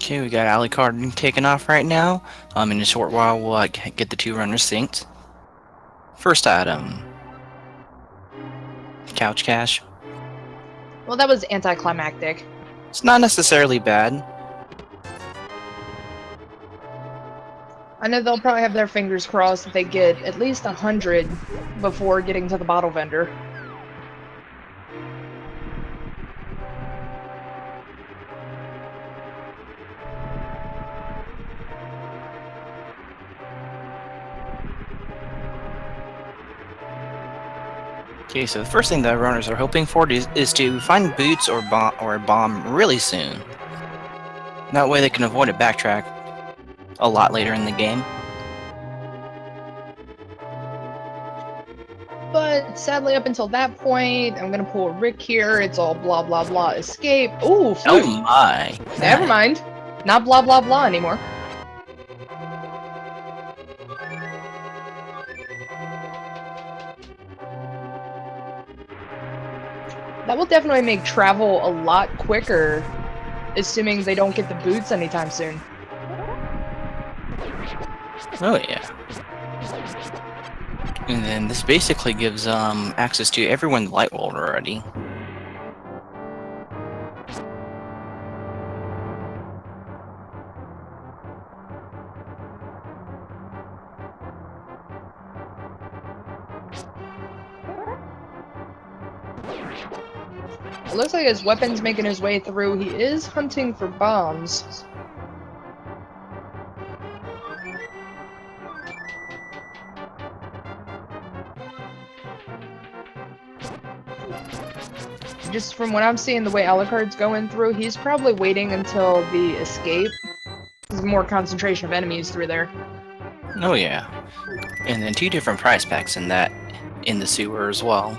Okay, we got Alucard taking off right now. In a short while, we'll get the two runners synced. First item. Couch cash. Well, that was anticlimactic. It's not necessarily bad. I know they'll probably have their fingers crossed that they get at least 100 before getting to the bottle vendor. Okay, so the first thing that runners are hoping for is to find boots or a bomb really soon. That way they can avoid a backtrack a lot later in the game. But sadly, up until that point, I'm gonna pull a Rick here. It's all blah blah blah escape. Ooh, flute. Oh my! Never mind. Not blah blah blah anymore. That will definitely make travel a lot quicker, assuming they don't get the boots anytime soon. Oh yeah. And then this basically gives access to everyone in the light world already. It looks like his weapon's making his way through. He is hunting for bombs. Just from what I'm seeing, the way Alucard's going through, he's probably waiting until the escape. There's more concentration of enemies through there. Oh yeah. And then 2 different prize packs in the sewer as well.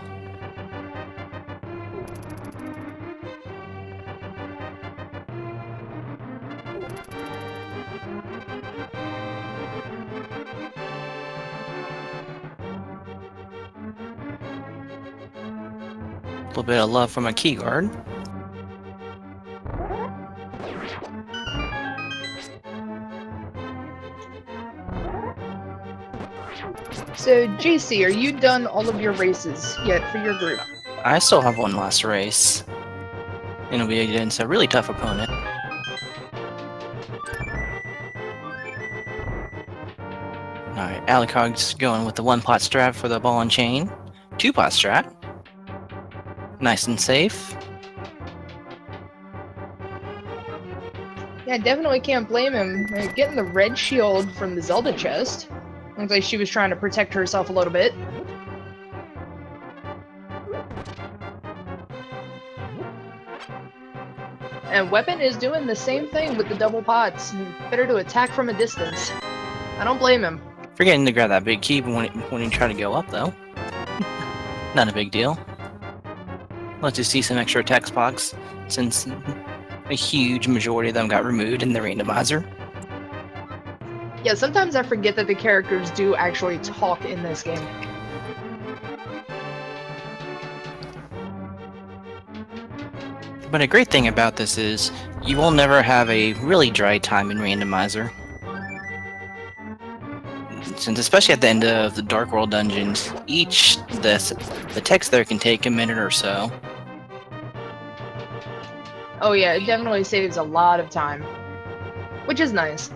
A little bit of love from a key guard. So, JC, are you done all of your races yet for your group? I still have one last race. And it'll be against a really tough opponent. Alright, Alucard's going with the 1-pot strat for the ball and chain. 2-pot strat. Nice and safe. Yeah, definitely can't blame him. Getting the red shield from the Zelda chest. Looks like she was trying to protect herself a little bit. And Wepen is doing the same thing with the double pots. Better to attack from a distance. I don't blame him. Forgetting to grab that big key when you try to go up, though. Not a big deal. Let's just see some extra text box, since a huge majority of them got removed in the randomizer. Yeah, sometimes I forget that the characters do actually talk in this game. But a great thing about this is, you will never have a really dry time in randomizer. Since especially at the end of the Dark World dungeons, the text there can take a minute or so. Oh yeah, it definitely saves a lot of time. Which is nice.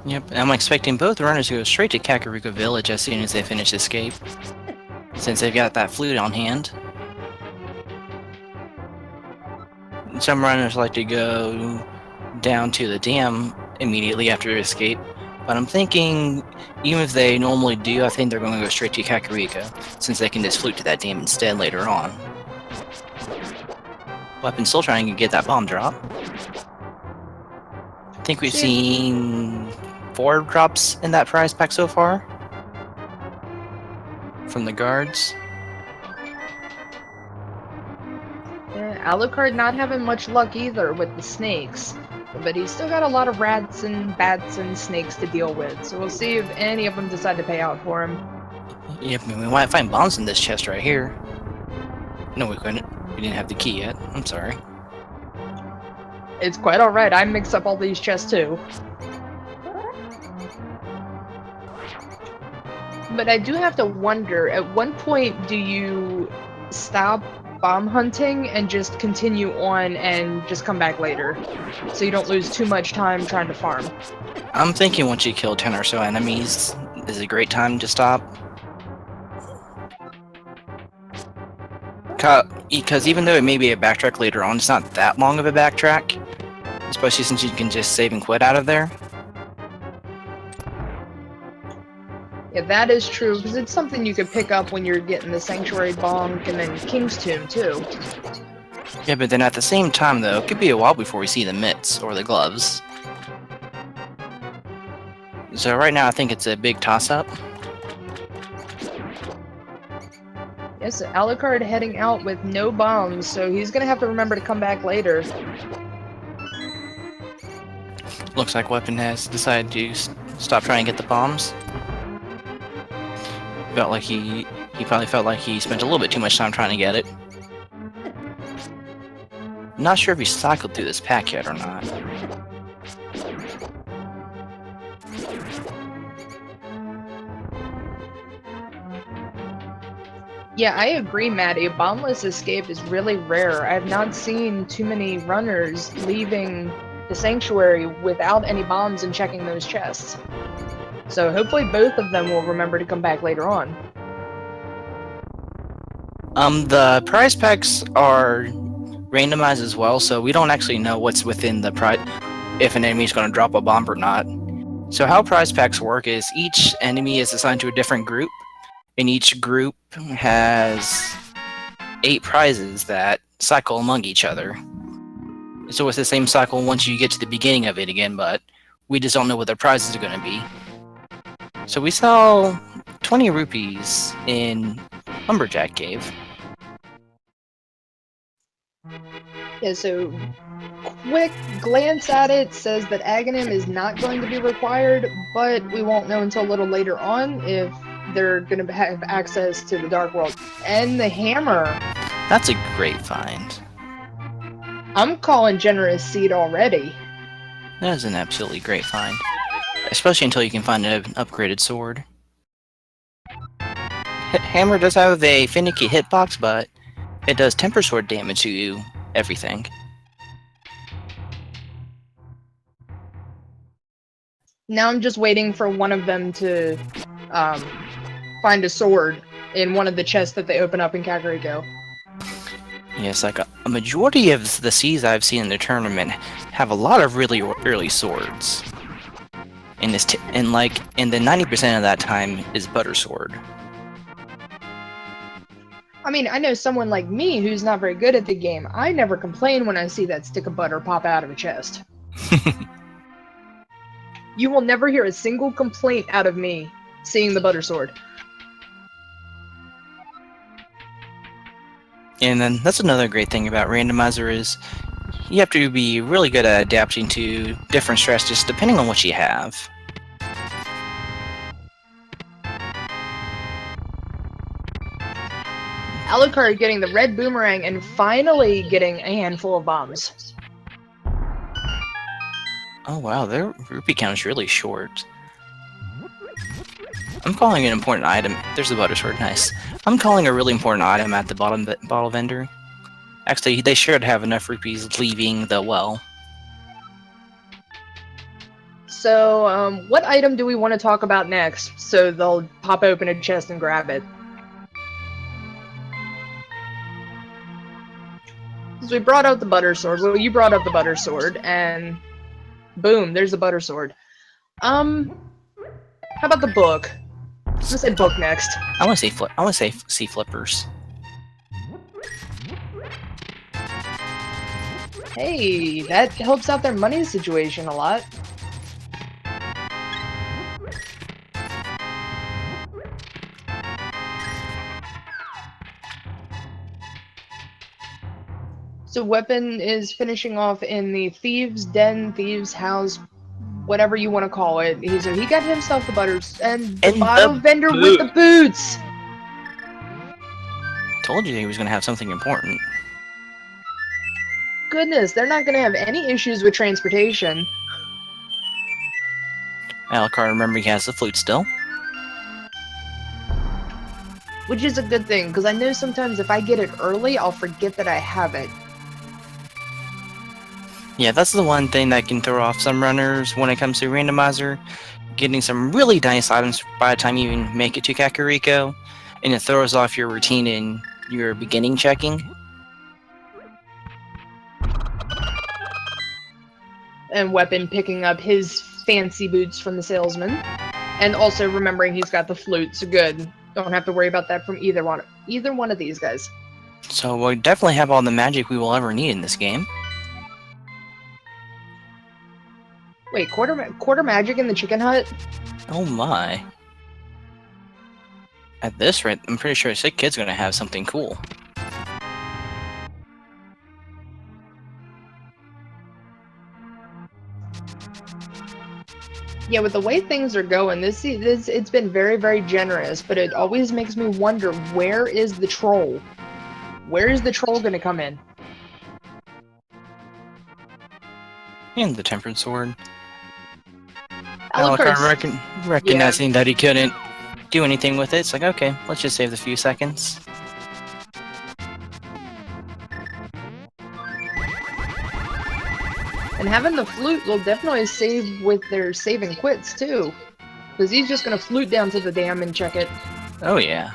Yep, I'm expecting both runners to go straight to Kakariko Village as soon as they finish escape, since they've got that flute on hand. Some runners like to go down to the dam immediately after escape, but I'm thinking, even if they normally do, I think they're going to go straight to Kakariko, since they can just flute to that dam instead later on. Wepen's still trying to get that bomb drop. I think we've seen 4 drops in that prize pack so far from the guards. Alucard not having much luck either with the snakes, but he's still got a lot of rats and bats and snakes to deal with, so we'll see if any of them decide to pay out for him. Yep, I mean, we might find bombs in this chest right here. No, we couldn't. We didn't have the key yet. I'm sorry. It's quite alright, I mix up all these chests too. But I do have to wonder, at what point do you stop bomb hunting and just continue on and just come back later? So you don't lose too much time trying to farm. I'm thinking once you kill 10 or so enemies is a great time to stop. Because even though it may be a backtrack later on, it's not that long of a backtrack. Especially since you can just save and quit out of there. Yeah, that is true, because it's something you could pick up when you're getting the Sanctuary Bonk and then King's Tomb, too. Yeah, but then at the same time, though, it could be a while before we see the mitts or the gloves. So right now, I think it's a big toss-up. Yes, Alucard heading out with no bombs, so he's gonna have to remember to come back later. Looks like Wepen has decided to stop trying to get the bombs. Felt like he probably felt like he spent a little bit too much time trying to get it. Not sure if he cycled through this pack yet or not. Yeah, I agree, Maddie. A bombless escape is really rare. I have not seen too many runners leaving the Sanctuary without any bombs and checking those chests. So hopefully both of them will remember to come back later on. The prize packs are randomized as well, so we don't actually know what's within the prize, if an enemy is going to drop a bomb or not. So how prize packs work is each enemy is assigned to a different group, and each group has 8 prizes that cycle among each other. So it's the same cycle once you get to the beginning of it again, but we just don't know what the prizes are going to be. So we sell 20 rupees in Lumberjack Cave. Yeah, so quick glance at it says that Aghanim is not going to be required, but we won't know until a little later on if they're going to have access to the Dark World. And the hammer. That's a great find. I'm calling generous seed already. That is an absolutely great find. Especially until you can find an upgraded sword. Hammer does have a finicky hitbox, but it does temper sword damage to everything. Now I'm just waiting for one of them to find a sword in one of the chests that they open up in Kakariko. Yes, like a majority of the Cs I've seen in the tournament have a lot of really early swords. And then 90% of that time is butter sword. I mean, I know someone like me who's not very good at the game. I never complain when I see that stick of butter pop out of a chest. You will never hear a single complaint out of me seeing the butter sword. And then that's another great thing about Randomizer is you have to be really good at adapting to different strategies depending on what you have. Alucard getting the red boomerang and finally getting a handful of bombs. Oh wow, their rupee count is really short. I'm calling an important item. There's the butter sword, nice. I'm calling a really important item at the bottle vendor. Actually, they should have enough rupees leaving the well. So, what item do we want to talk about next? So they'll pop open a chest and grab it. So we brought out the butter sword. Well, you brought up the butter sword, and boom, there's the butter sword. How about the book? I'm gonna say book next. I want to say sea flippers. Hey, that helps out their money situation a lot. So Wepen is finishing off in the Thieves' Den, Thieves' House, whatever you want to call it. He got himself the butters and the bottle vendor with the boots. told you he was going to have something important. Goodness, they're not going to have any issues with transportation. Alucard, remember, he has the flute still. Which is a good thing, because I know sometimes if I get it early, I'll forget that I have it. Yeah, that's the one thing that can throw off some runners when it comes to Randomizer. Getting some really nice items by the time you even make it to Kakariko, and it throws off your routine in your beginning checking. And Wepen picking up his fancy boots from the salesman. And also remembering he's got the flute, so good. Don't have to worry about that from either one of these guys. So we'll definitely have all the magic we will ever need in this game. Wait, quarter magic in the chicken hut? Oh my. At this rate, I'm pretty sure Sick Kid's gonna have something cool. Yeah, with the way things are going, this it's been very, very generous, but it always makes me wonder, where is the troll? Where is the troll gonna come in? And the Tempered Sword. Alucard's... recognizing that he couldn't do anything with it, it's like, okay, let's just save the few seconds. And having the flute will definitely save with their save and quits, too. Because he's just gonna flute down to the dam and check it. Oh yeah.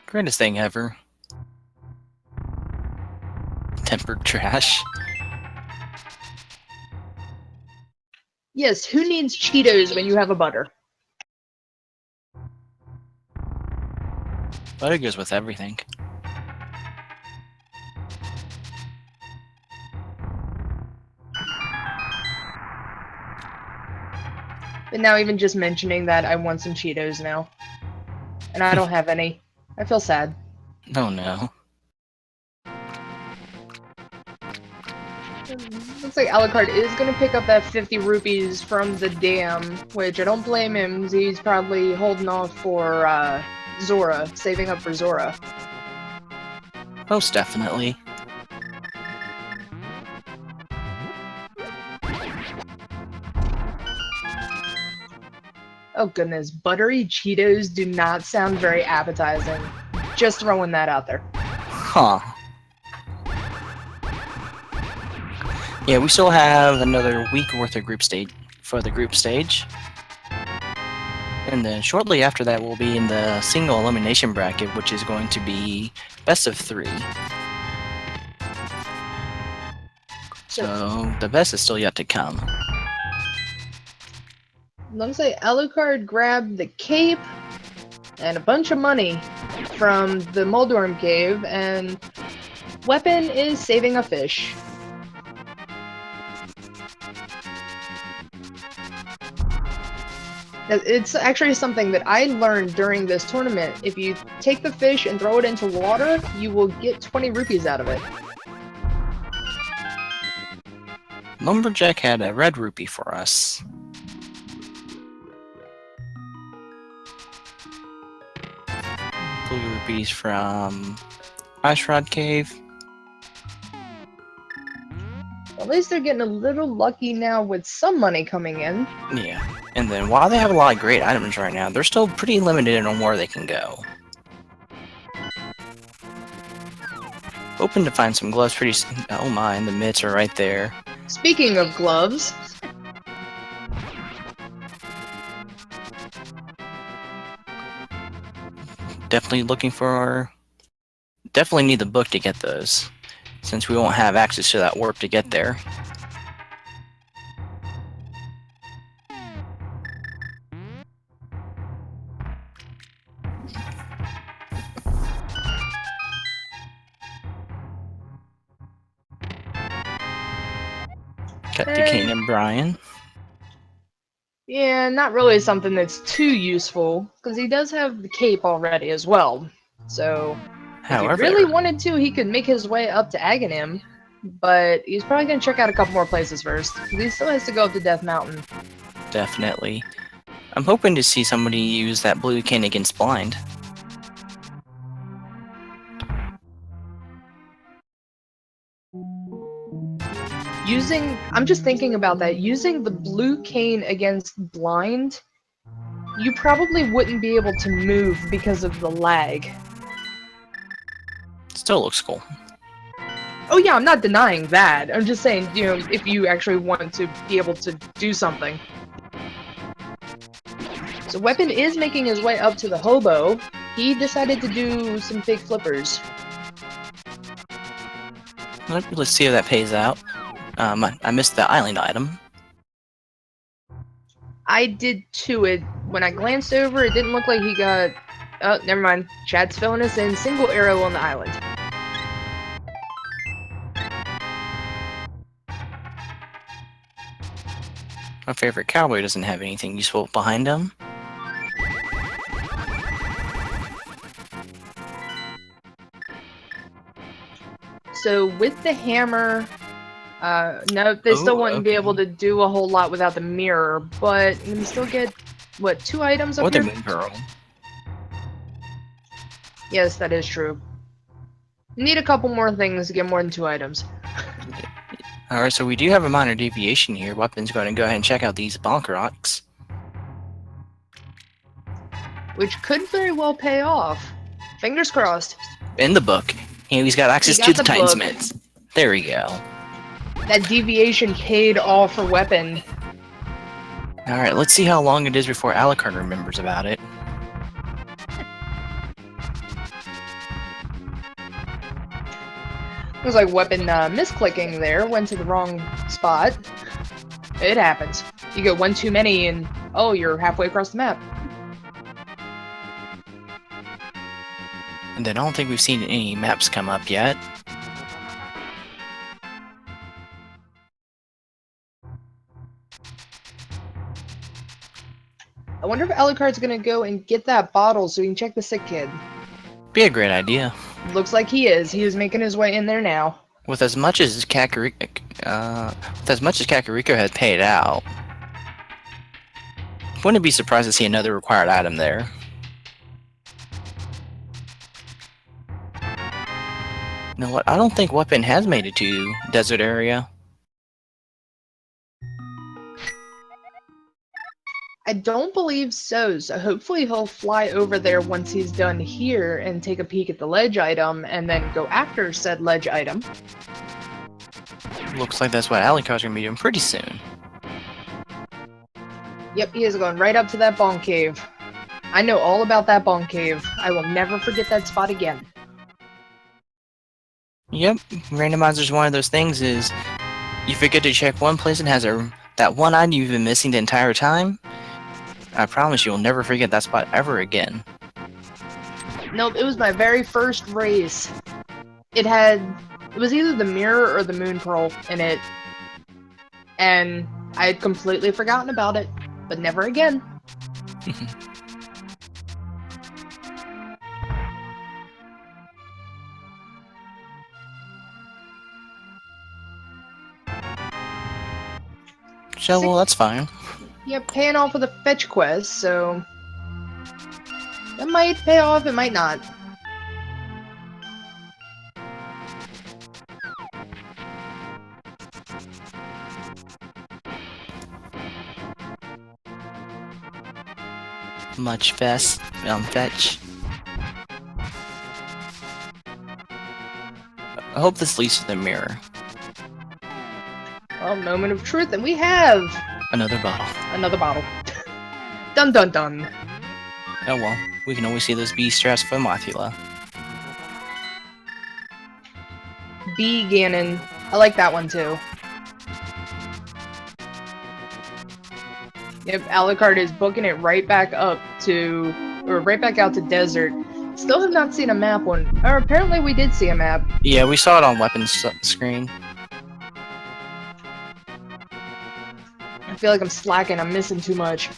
Greatest thing ever. Tempered trash. Yes, who needs Cheetos when you have a butter? Butter goes with everything. But now even just mentioning that, I want some Cheetos now. And I don't have any. I feel sad. Oh no. Looks like Alucard is going to pick up that 50 rupees from the dam, which I don't blame him, 'cause he's probably holding off for Zora, saving up for Zora. Most definitely. Oh goodness, buttery Cheetos do not sound very appetizing. Just throwing that out there. Huh. Yeah, we still have another week worth of group stage for the group stage. And then shortly after that we'll be in the single elimination bracket, which is going to be best of 3. So the best is still yet to come. Looks like Alucard grabbed the cape and a bunch of money from the Moldorm cave, and Wepen is saving a fish. It's actually something that I learned during this tournament. If you take the fish and throw it into water, you will get 20 rupees out of it. Lumberjack had a red rupee for us. Blue rupees from Ice Rod Cave. At least they're getting a little lucky now with some money coming in. Yeah, and then while they have a lot of great items right now, they're still pretty limited on where they can go. Hoping to find some gloves pretty soon. Oh my, and the mitts are right there. Speaking of gloves, Definitely looking for... Definitely need the book to get those, since we won't have access to that warp to get there. Got Duquesne and Brian. yeah, not really something that's too useful, because he does have the cape already as well. So, However, if he really wanted to, he could make his way up to Aghanim, but he's probably going to check out a couple more places first, because he still has to go up to Death Mountain. definitely. I'm hoping to see somebody use that blue cane against blind. I'm just thinking about that. Using the blue cane against blind, you probably wouldn't be able to move because of the lag. Still looks cool. Oh yeah, I'm not denying that. I'm just saying, you know, if you actually want to be able to do something. So Wepen is making his way up to the hobo. He decided to do some fake flippers. Let's see if that pays out. I missed the island item. I did too. When I glanced over, it didn't look like he got... Oh, never mind. Chad's filling us in. Single arrow on the island. My favorite cowboy doesn't have anything useful behind him. So with the hammer, no, they still wouldn't be able to do a whole lot without the mirror, but we still get, what, 2 items up Or the here? moon pearl. Yes, that is true. Need a couple more things to get more than 2 items. Alright, so we do have a minor deviation here. Weapon's going to go ahead and check out these bonk rocks. Which could very well pay off. Fingers crossed. In the book. He's got access to the Titan's book. Mitts. There we go. That deviation paid off for Wepen. Alright, let's see how long it is before Alucard remembers about it. Looks like Wepen misclicking there, went to the wrong spot. It happens. You get one too many and, oh, you're halfway across the map. And then I don't think we've seen any maps come up yet. I wonder if Alucard's gonna go and get that bottle so we can check the sick kid. Be a great idea. Looks like he is. He is making his way in there now. With as much as Kakariko had paid out, wouldn't be surprised to see another required item there. You know what? I don't think Wepen has made it to desert area. I don't believe so, so hopefully he'll fly over there once he's done here and take a peek at the ledge item and then go after said ledge item. Looks like that's what Alucard's gonna be doing pretty soon. Yep, he is going right up to that bonk cave. I know all about that bonk cave. I will never forget that spot again. Yep, Randomizer's one of those things is you forget to check one place and has that one item you've been missing the entire time. I promise you'll never forget that spot ever again. Nope, it was my very first race. It was either the mirror or the moon pearl in it. And I had completely forgotten about it, but never again. So, well, that's fine. Yep, paying off with a fetch quest, so it might pay off, it might not. Much fetch. I hope this leads to the mirror. Well, moment of truth, and we have Another bottle. another bottle. Dun dun dun. Oh well, we can always see those bee straps for Mothula. B Ganon. I like that one too. Yep, Alucard is booking it right back up to, or right back out to desert. Still have not seen a map one, or apparently we did see a map. Yeah, we saw it on Weapon's screen. I feel like I'm slacking, I'm missing too much.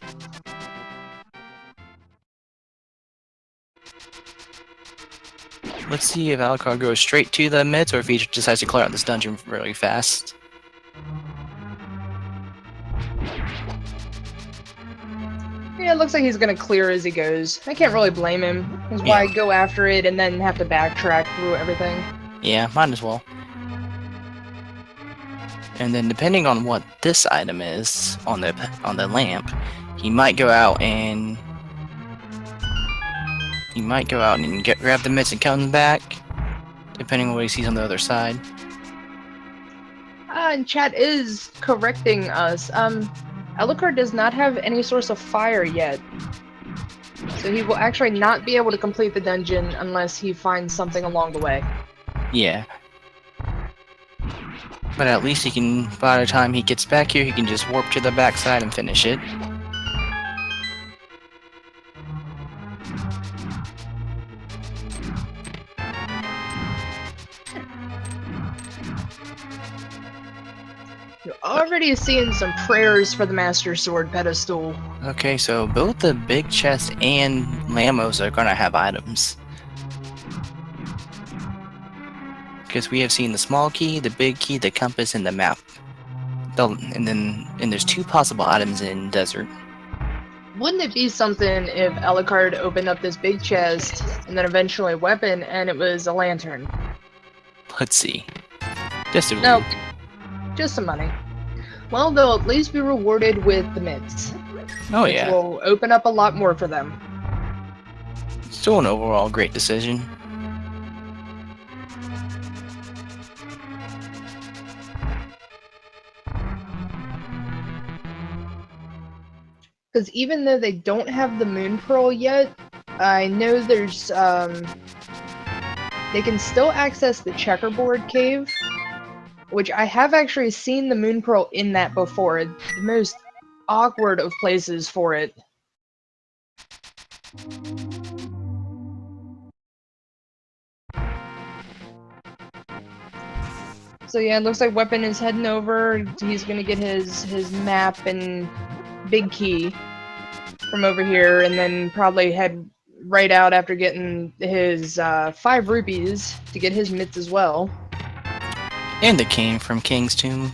Let's see if Alucard goes straight to the mids or if he decides to clear out this dungeon really fast. Yeah, it looks like he's gonna clear as he goes. I can't really blame him. That's why I go after it and then have to backtrack through everything. Yeah, might as well. And then depending on what this item is on the lamp, he might go out and grab the mitts and come back, depending on what he sees on the other side. And chat is correcting us. Alucard does not have any source of fire yet. So he will actually not be able to complete the dungeon unless he finds something along the way. Yeah. But at least he can, by the time he gets back here, he can just warp to the backside and finish it. You're already seeing some prayers for the Master Sword pedestal. Okay, so both the big chest and Lamos are gonna have items. Because we have seen the small key, the big key, the compass, and the map. And there's 2 possible items in Desert. Wouldn't it be something if Alucard opened up this big chest and then eventually a weapon and it was a lantern? Let's see. Just a Nope. Just some money. Well, they'll at least be rewarded with the mitts. Oh which yeah. will open up a lot more for them. Still an overall great decision. Because even though they don't have the Moon Pearl yet, I know there's they can still access the Checkerboard Cave, which I have actually seen the Moon Pearl in that before. The most awkward of places for it. So yeah, it looks like Wepen is heading over. He's gonna get his map and big key from over here, and then probably head right out after getting his 5 rupees to get his mitts as well. And the king from King's Tomb.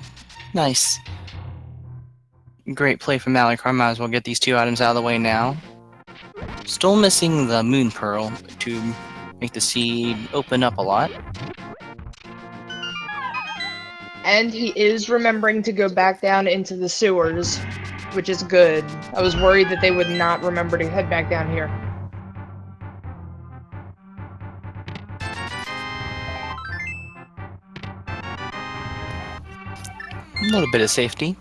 Nice. Great play from Alucard. Might as well get these 2 items out of the way now. Still missing the Moon Pearl to make the seed open up a lot. And he is remembering to go back down into the sewers, which is good. I was worried that they would not remember to head back down here. A little bit of safety.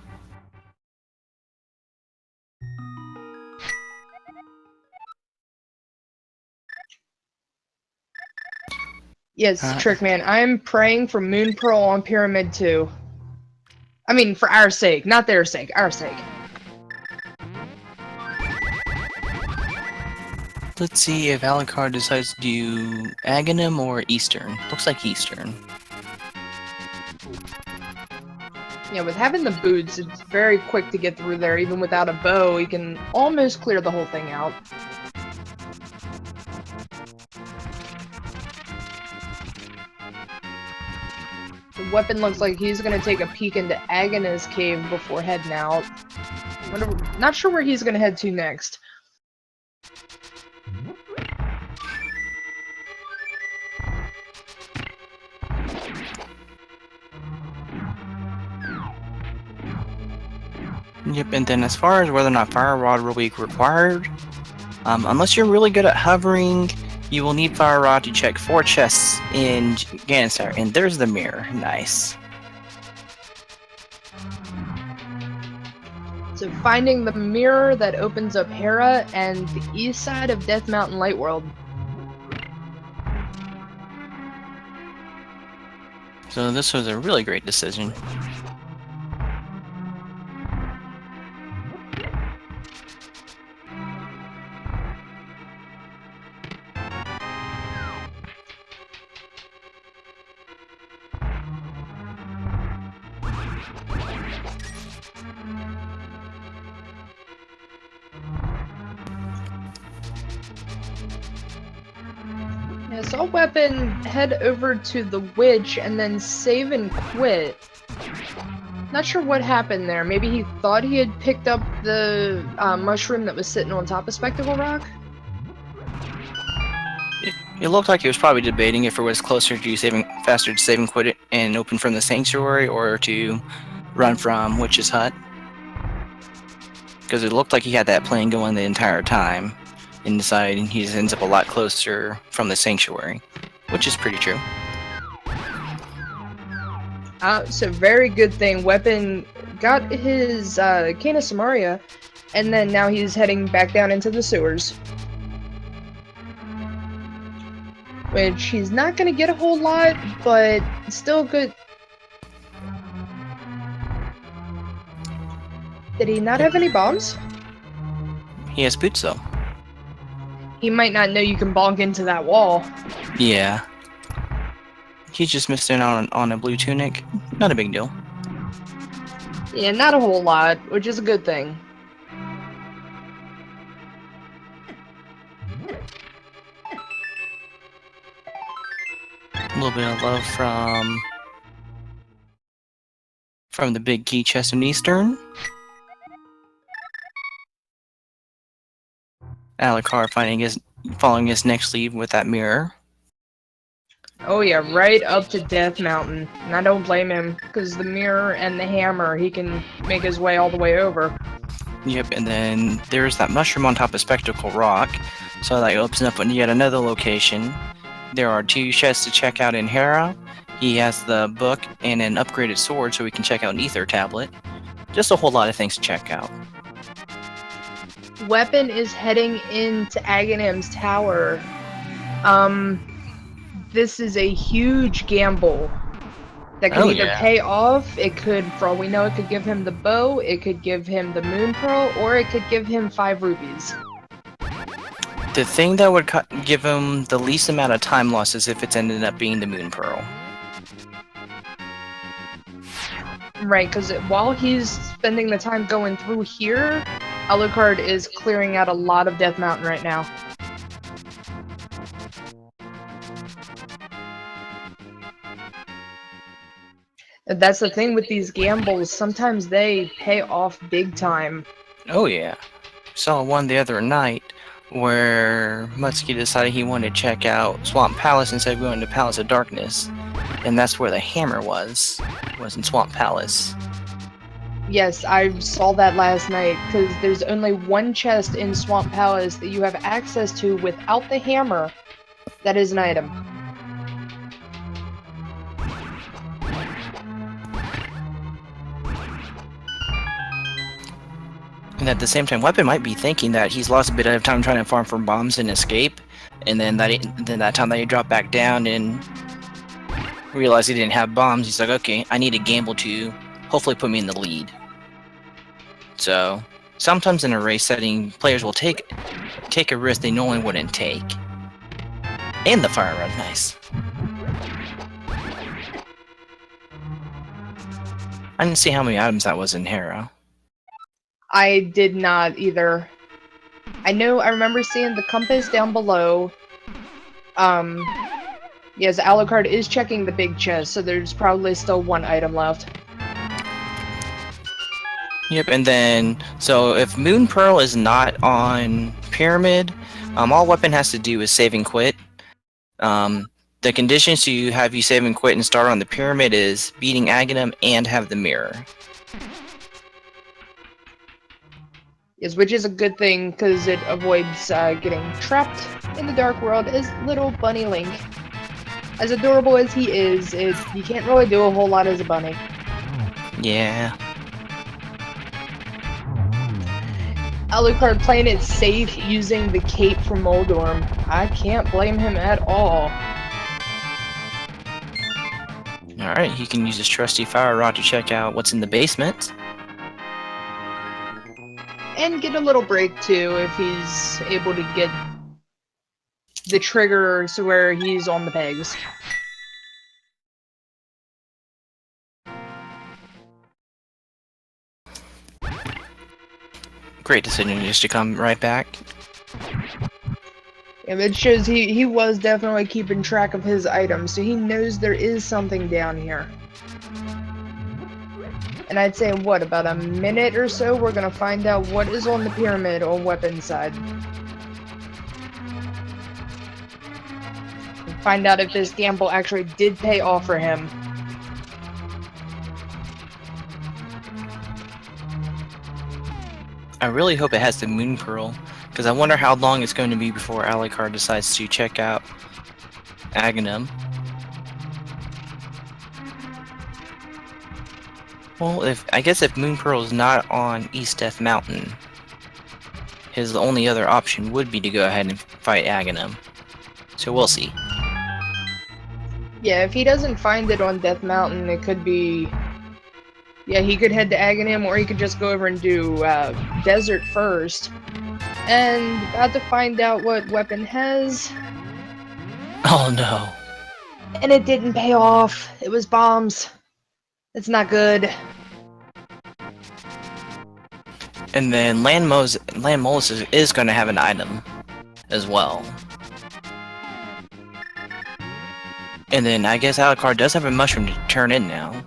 Yes, Trickman, I'm praying for Moon Pearl on Pyramid 2. I mean, for our sake, not their sake, our sake. Let's see if Alucard decides to do Aghanim or Eastern. Looks like Eastern. Yeah, with having the boots, it's very quick to get through there. Even without a bow, you can almost clear the whole thing out. The Wepen looks like he's gonna take a peek into Aghanis cave before heading out. Not sure where he's gonna head to next. Yep, and then as far as whether or not Fire Rod will be required, unless you're really good at hovering, you will need Fire Rod to check 4 chests in Ganesar. And there's the mirror. Nice. So finding the mirror that opens up Hera and the east side of Death Mountain Lightworld. So this was a really great decision. Yeah, I saw Wepen head over to the witch and then save and quit. Not sure what happened there. Maybe he thought he had picked up the mushroom that was sitting on top of Spectacle Rock? It looked like he was probably debating if it was closer to faster to save and quit it and open from the sanctuary, or to run from Witch's Hut. Because it looked like he had that plan going the entire time. And decided he just ends up a lot closer from the Sanctuary. Which is pretty true. So very good thing. Wepen got his Cane of Samaria, and then now he's heading back down into the sewers. Which he's not going to get a whole lot, but still good. Did he not have any bombs? He has boots though. He might not know you can bonk into that wall. Yeah. He's just missing out on a blue tunic. Not a big deal. Yeah, not a whole lot, which is a good thing. A little bit of love from the big key chest in Eastern. Alucard following his next lead with that mirror. Oh yeah, right up to Death Mountain. And I don't blame him, because the mirror and the hammer, he can make his way all the way over. Yep, and then there's that mushroom on top of Spectacle Rock, so that opens up yet another location. There are 2 chests to check out in Hera. He has the book and an upgraded sword, so we can check out an Ether tablet. Just a whole lot of things to check out. Wepen is heading into Aghanim's tower. This is a huge gamble that could either pay off. It could, for all we know, it could give him the bow, it could give him the moon pearl, or it could give him 5 rupees. The thing that would give him the least amount of time loss is if it's ended up being the moon pearl. Right, because while he's spending the time going through here, Alucard is clearing out a lot of Death Mountain right now. That's the thing with these gambles, sometimes they pay off big time. Oh yeah. Saw one the other night where Mutsuki decided he wanted to check out Swamp Palace instead of going to Palace of Darkness. And that's where the hammer was in Swamp Palace. Yes, I saw that last night, because there's only one chest in Swamp Palace that you have access to without the hammer. That is an item. And at the same time, Wepen might be thinking that he's lost a bit of time trying to farm for bombs and escape, and then that time that he dropped back down and realized he didn't have bombs, he's like, okay, I need to gamble to hopefully put me in the lead. So sometimes in a race setting, players will take a risk they normally wouldn't take. And the fire run, nice. I didn't see how many items that was in Hera. I did not either. I remember seeing the compass down below. Yes, Alucard is checking the big chest, so there's probably still 1 item left. Yep, and then, so if Moon Pearl is not on Pyramid, all Wepen has to do is save and quit. The conditions to have you save and quit and start on the Pyramid is beating Aghanim and have the mirror. Yes, which is a good thing, because it avoids getting trapped in the Dark World as little Bunny Link. As adorable as he is, you can't really do a whole lot as a bunny. Yeah. Alucard playing it safe using the cape from Moldorm. I can't blame him at all. Alright, he can use his trusty fire rod to check out what's in the basement. And get a little break too if he's able to get the trigger to where he's on the pegs. Great decision just to come right back. Yeah, it shows he was definitely keeping track of his items, so he knows there is something down here. And I'd say, what, about a minute or so, we're gonna find out what is on the pyramid on Wepen's side. And find out if this gamble actually did pay off for him. I really hope it has the Moon Pearl, because I wonder how long it's going to be before Alucard decides to check out Aghanim. Well, I guess if Moon Pearl is not on East Death Mountain, his only other option would be to go ahead and fight Aghanim. So we'll see. Yeah, if he doesn't find it on Death Mountain, it could be... Yeah, he could head to Aghanim, or he could just go over and do Desert first. And about to find out what Wepen has. Oh no. And it didn't pay off. It was bombs. It's not good. And then Land Mollis is going to have an item as well. And then I guess Alucard does have a mushroom to turn in now.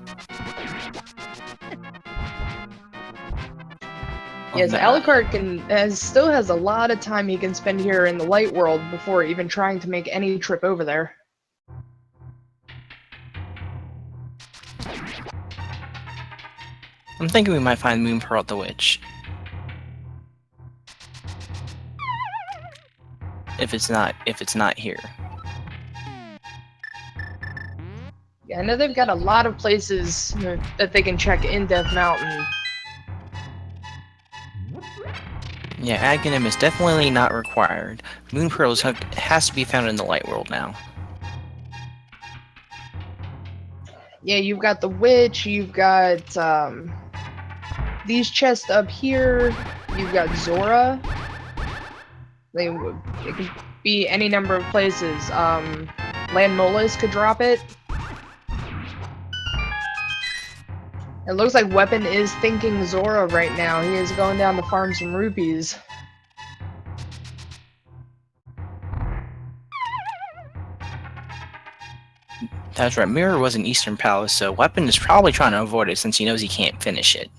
Yes, Alucard still has a lot of time he can spend here in the light world before even trying to make any trip over there. I'm thinking we might find Moon Pearl at the Witch. If it's not here. Yeah, I know they've got a lot of places that they can check in Death Mountain. Yeah, Aghanim is definitely not required. Moon Pearl has to be found in the light world now. Yeah, you've got the Witch, you've got these chests up here, you've got Zora. It could be any number of places. Land Mollis could drop it. It looks like Wepen is thinking Zora right now. He is going down to farm some rupees. That's right, Mirror was in Eastern Palace, so Wepen is probably trying to avoid it since he knows he can't finish it.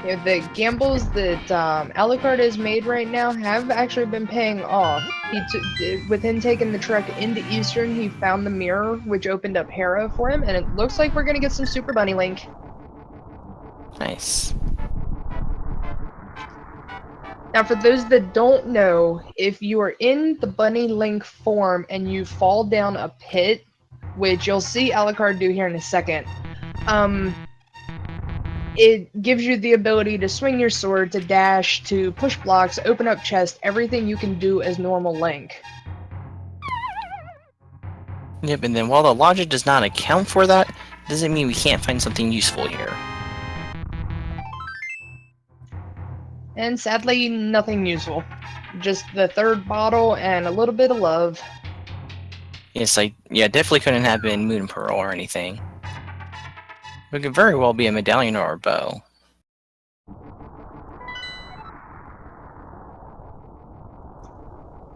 Yeah, the gambles that Alucard has made right now have actually been paying off. With him taking the trek into Eastern, he found the mirror, which opened up Hera for him, and it looks like we're gonna get some Super Bunny Link. Nice. Now, for those that don't know, if you are in the Bunny Link form and you fall down a pit, which you'll see Alucard do here in a second, it gives you the ability to swing your sword, to dash, to push blocks, open up chests, everything you can do as normal Link. Yep, and then while the logic does not account for that, doesn't mean we can't find something useful here. And sadly, nothing useful. Just the third bottle and a little bit of love. Yes, definitely couldn't have been Moon Pearl or anything. It could very well be a medallion or a bow.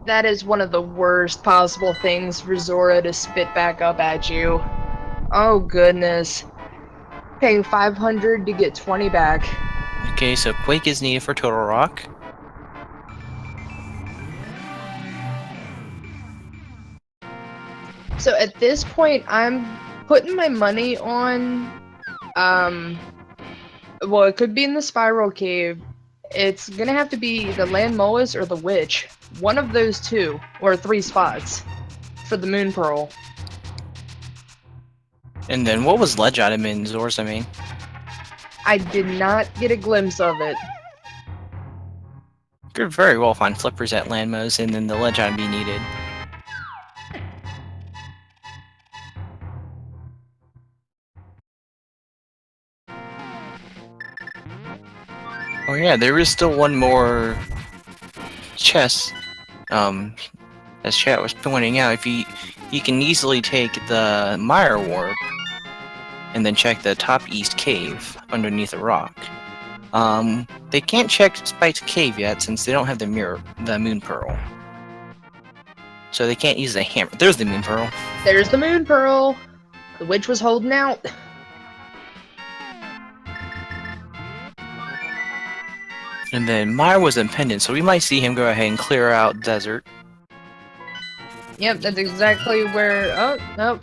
That is one of the worst possible things for Zora to spit back up at you. Oh goodness. Paying 500 to get 20 back. Okay, so Quake is needed for Total Rock. So at this point, I'm putting my money on, well, it could be in the Spiral Cave. It's gonna have to be the Land Mollis or the Witch. One of those two, or 3 spots, for the Moon Pearl. And then what was ledge item in Zora's domain? I did not get a glimpse of it. Could very well find flippers at Landmos and then the ledge item be needed. Oh yeah, there is still one more chest. As chat was pointing out, if you can easily take the Mire Warp and then check the top east cave underneath a rock. They can't check Spike's cave yet since they don't have the Moon Pearl. So they can't use the hammer. There's the Moon Pearl. There's the Moon Pearl. The Witch was holding out. And then Mire was in Pendant, so we might see him go ahead and clear out Desert. Yep, that's exactly where... Oh, nope.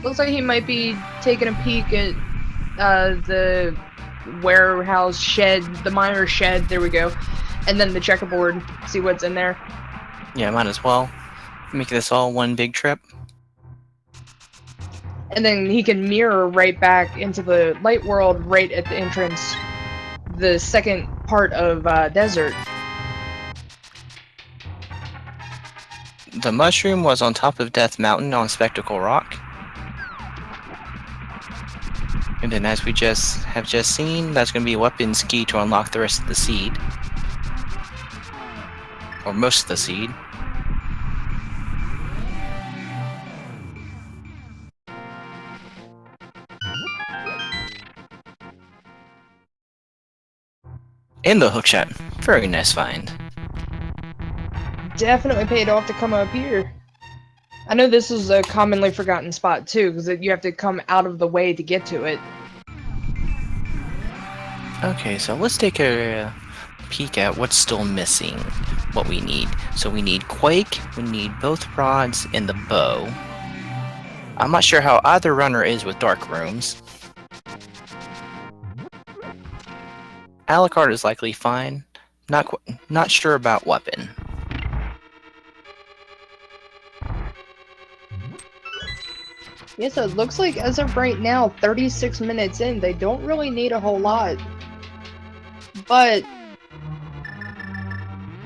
Looks like he might be taking a peek at the warehouse shed, the miner shed. There we go. And then the checkerboard. See what's in there. Yeah, might as well make this all one big trip. And then he can mirror right back into the light world right at the entrance, the second part of desert. The mushroom was on top of Death Mountain on Spectacle Rock. And then as we have just seen, that's going to be Wepen's key to unlock the rest of the seed. Or most of the seed. And the hookshot. Very nice find. Definitely paid off to come up here. I know this is a commonly forgotten spot too, because you have to come out of the way to get to it. Okay, so let's take a peek at what's still missing, what we need. So we need Quake, we need both rods, and the bow. I'm not sure how either runner is with dark rooms. Alucard is likely fine. Not sure about Wepen. Yeah, so it looks like as of right now, 36 minutes in, they don't really need a whole lot. But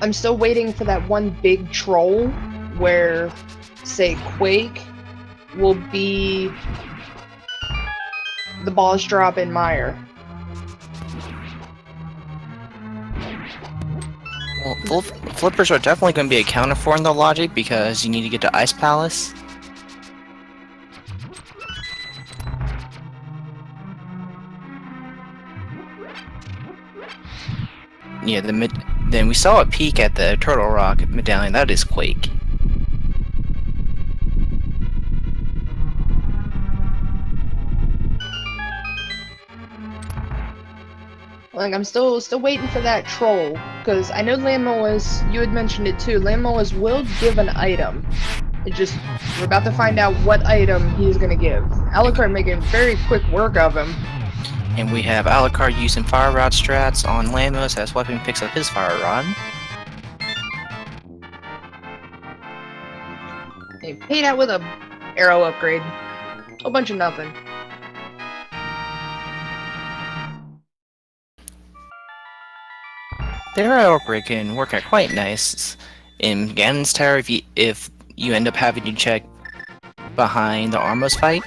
I'm still waiting for that one big troll where, say, Quake will be the boss drop in Mire. Well, flippers are definitely going to be accounted for in the logic because you need to get to Ice Palace. Yeah, then we saw a peek at the Turtle Rock medallion. That is Quake. Like, I'm still waiting for that troll, because I know Landmolus, you had mentioned it too, Landmolus will give an item. We're about to find out what item he's gonna give. Alucard making very quick work of him. And we have Alucard using Fire Rod strats on Lamos as Wepen picks up his Fire Rod. He paid out with a arrow upgrade. A bunch of nothing. The arrow upgrade can work out quite nice in Ganon's Tower if you end up having to check behind the Armos fight.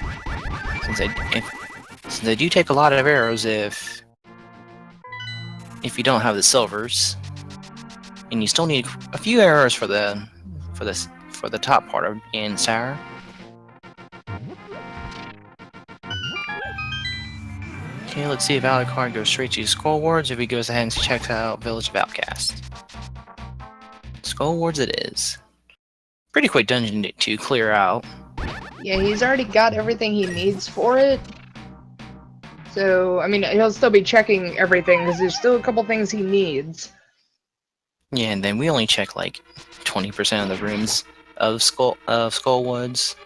Since they do take a lot of arrows if you don't have the silvers, and you still need a few arrows for the top part of Ganon's Tower. Okay, let's see if Alucard goes straight to Skull Wards, if he goes ahead and checks out Village of Outcast. Skull Wards it is. Pretty quick dungeon to clear out. Yeah, he's already got everything he needs for it. So, I mean, he'll still be checking everything, because there's still a couple things he needs. Yeah, and then we only check like 20% of the rooms of Skull Woods.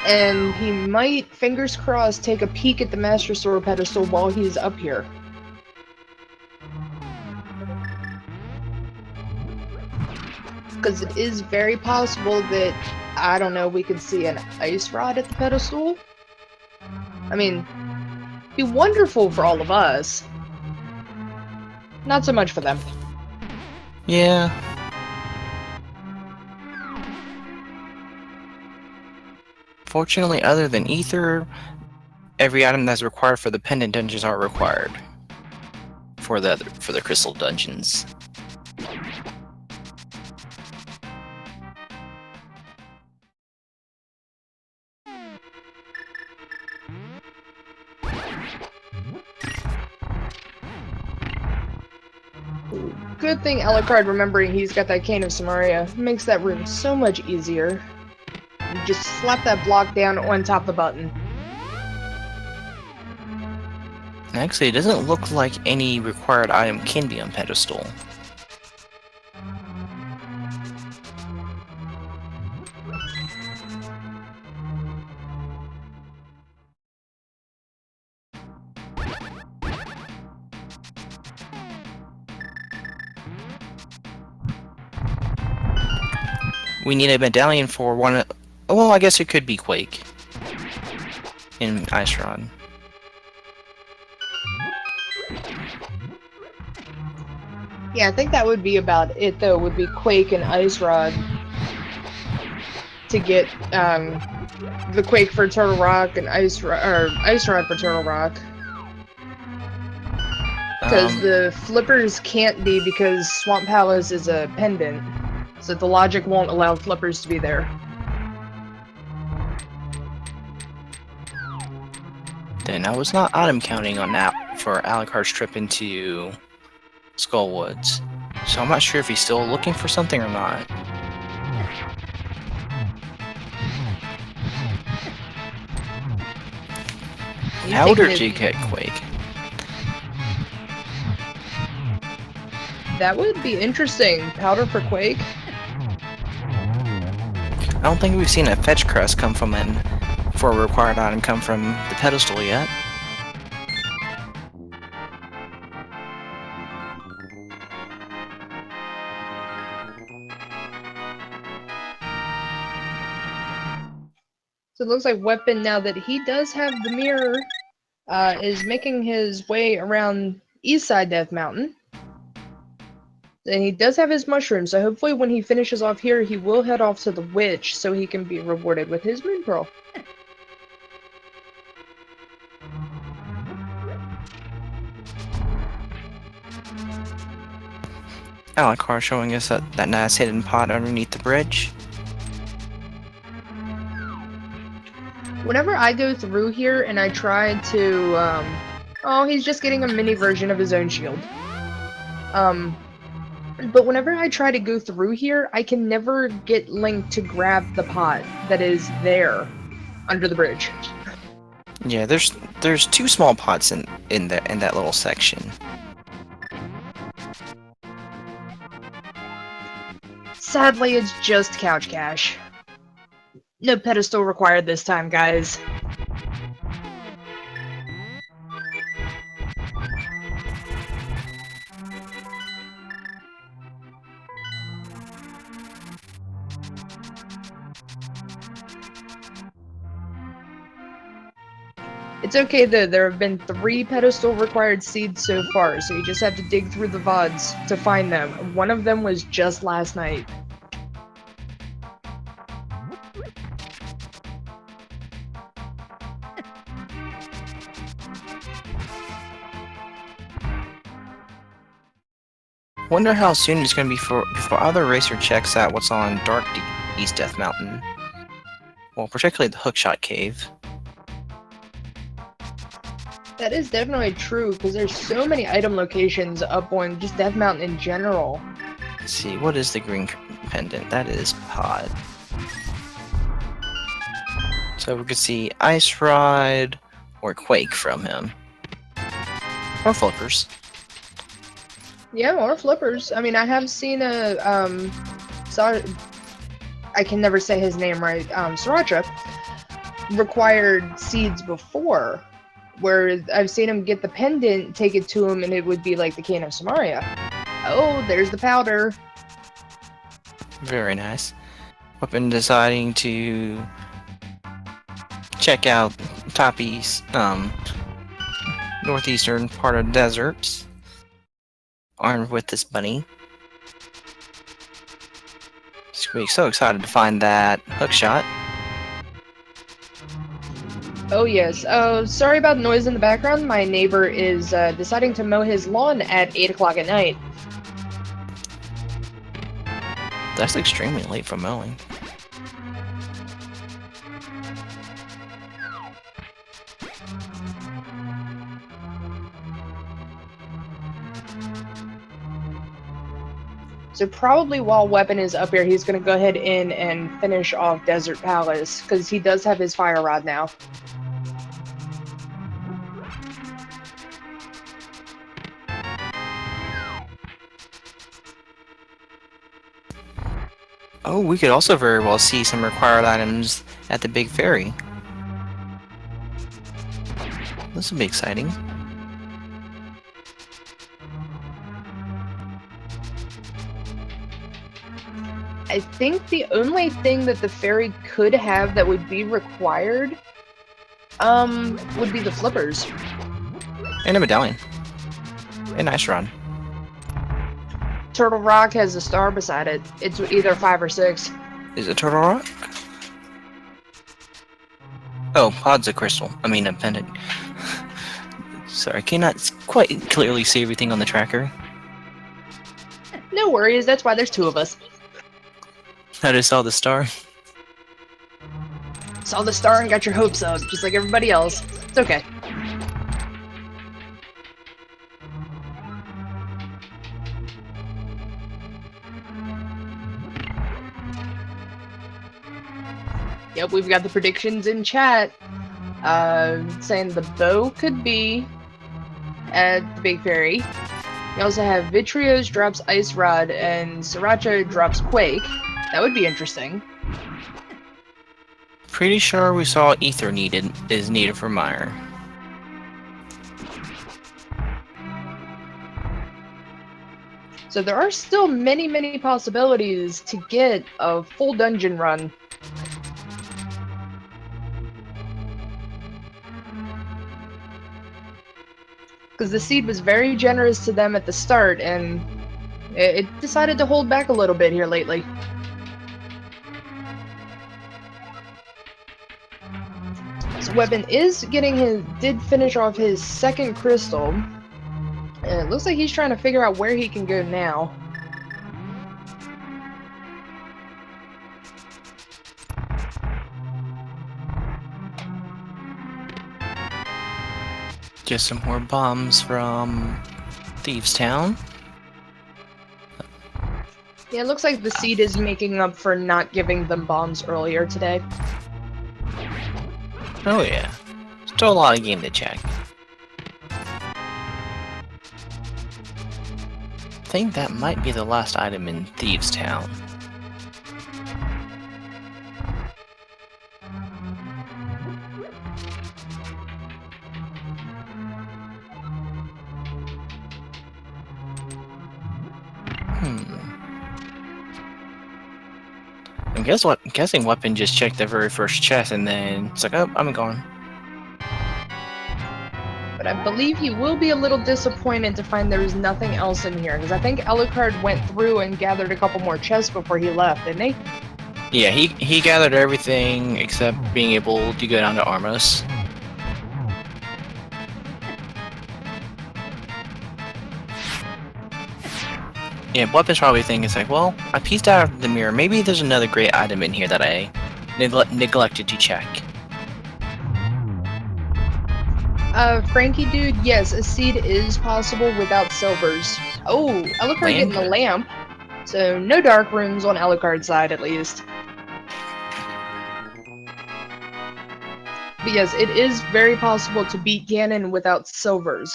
And he might, fingers crossed, take a peek at the Master Sword pedestal while he's up here. Because it is very possible that, I don't know, we could see an ice rod at the pedestal. I mean, it'd be wonderful for all of us. Not so much for them. Yeah. Fortunately, other than Ether, every item that's required for the pendant dungeons are required for the crystal dungeons. Good thing Alucard remembering he's got that Cane of Samaria makes that room so much easier. You just slap that block down on top of the button. Actually, it doesn't look like any required item can be on pedestal. We need a medallion for one. Well, I guess it could be Quake in Ice Rod. Yeah, I think that would be about it, though, would be Quake and Ice Rod to get the Quake for Turtle Rock and Ice Rod for Turtle Rock. Because the flippers can't be, because Swamp Palace is a pendant, so the logic won't allow flippers to be there. Then I was not item counting on that for Alucard's trip into Skullwoods, so I'm not sure if he's still looking for something or not. How did you get Quake? That would be interesting. Powder for Quake? I don't think we've seen a fetch crest come from for a required item come from the pedestal yet. So it looks like Wepen, now that he does have the mirror, is making his way around East Side Death Mountain. And he does have his mushrooms, so hopefully when he finishes off here, he will head off to the Witch so he can be rewarded with his Moon Pearl. Alucard showing us that nice hidden pot underneath the bridge. Whenever I go through here and I try to, oh, he's just getting a mini version of his own shield. But whenever I try to go through here, I can never get Link to grab the pot that is there under the bridge. Yeah, there's two small pots in that little section. Sadly, it's just Couch Cash. No pedestal required this time, guys. It's okay though, there have been 3 pedestal required seeds so far, so you just have to dig through the VODs to find them. One of them was just last night. Wonder how soon it's going to be before other racer checks out what's on Dark East Death Mountain. Well, particularly the Hookshot Cave. That is definitely true, because there's so many item locations up on just Death Mountain in general. Let's see, what is the green pendant? That is Pod. So we could see Ice Rod or Quake from him. Or Flippers. Yeah, or flippers. I mean, I have seen a, I can never say his name right, Sriracha, required seeds before, where I've seen him get the pendant, take it to him, and it would be like the Cane of Samaria. Oh, there's the powder. Very nice. Wepen deciding to check out top east, northeastern part of the deserts. Armed with this bunny. Squeak, so excited to find that hookshot. Oh yes. Oh, sorry about the noise in the background. My neighbor is deciding to mow his lawn at 8 o'clock at night. That's extremely late for mowing. So probably while Wepen is up here, he's going to go ahead in and finish off Desert Palace, because he does have his fire rod now. Oh, we could also very well see some required items at the big ferry. This would be exciting. I think the only thing that the fairy could have that would be required would be the flippers. And a medallion. A nice run. Turtle Rock has a star beside it. It's either 5 or 6. Is it Turtle Rock? Oh, Pod's a crystal. I mean, a pendant. Sorry, cannot quite clearly see everything on the tracker. No worries, that's why there's 2 of us. I just saw the star. Saw the star and got your hopes up, just like everybody else. It's okay. Yep, we've got the predictions in chat. Saying the bow could be at the Big Fairy. We also have Vitrios drops Ice Rod and Sriracha drops Quake. That would be interesting. Pretty sure we saw Ether is needed for Mire. So there are still many, many possibilities to get a full dungeon run. Because the seed was very generous to them at the start, and it decided to hold back a little bit here lately. So Wepen did finish off his second crystal, and it looks like he's trying to figure out where he can go now. Just some more bombs from Thieves Town. Yeah, it looks like the seed is making up for not giving them bombs earlier today. Oh yeah. Still a lot of game to check. I think that might be the last item in Thieves Town. I'm guessing Wepen just checked the very first chest and then it's like, oh, I'm gone. But I believe he will be a little disappointed to find there was nothing else in here, because I think Alucard went through and gathered a couple more chests before he left, didn't he? Yeah, he gathered everything except being able to go down to Armos. Yeah, Weapon's probably thinking, it's like, well, I pieced out the mirror. Maybe there's another great item in here that I neglected to check. Frankie dude, yes, a seed is possible without silvers. Oh, Alucard getting a lamp. So no dark runes on Alucard's side, at least. But yes, it is very possible to beat Ganon without silvers.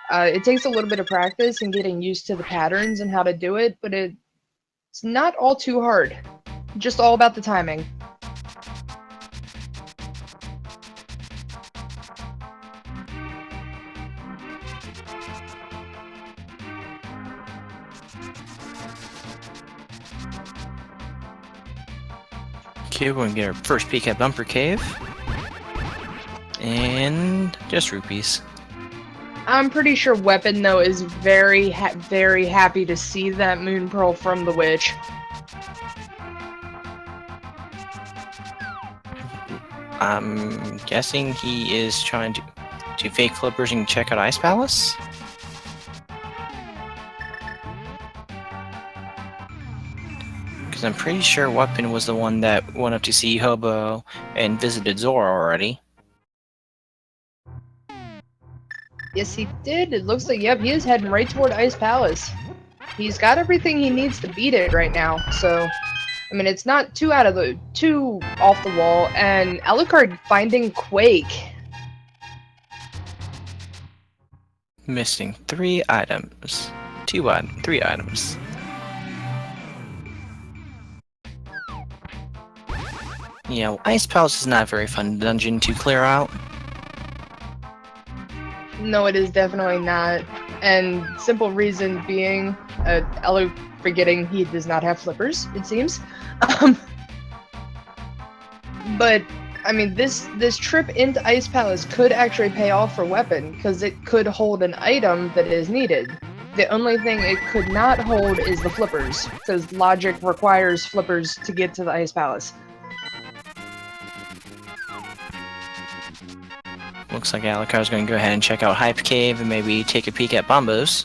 It takes a little bit of practice and getting used to the patterns and how to do it, but it's not all too hard. Just all about the timing. Okay, we're gonna get our first peek at Bumper Cave. And just rupees. I'm pretty sure Wepen, though, is very happy to see that Moon Pearl from the Witch. I'm guessing he is trying to fake flippers and check out Ice Palace? Because I'm pretty sure Wepen was the one that went up to see Hobo and visited Zora already. Yes, he did. It looks like, yep, he is heading right toward Ice Palace. He's got everything he needs to beat it right now, so... I mean, it's not too off the wall, and Alucard finding Quake. Missing 3 items. 3 items. Yeah, well, Ice Palace is not a very fun dungeon to clear out. No, it is definitely not. And simple reason being, Elu forgetting he does not have flippers, it seems. Um, but I mean, this trip into Ice Palace could actually pay off for Wepen, because it could hold an item that is needed. The only thing it could not hold is the flippers, because logic requires flippers to get to the Ice Palace. Looks like Alucard's going to go ahead and check out Hype Cave and maybe take a peek at Bombos.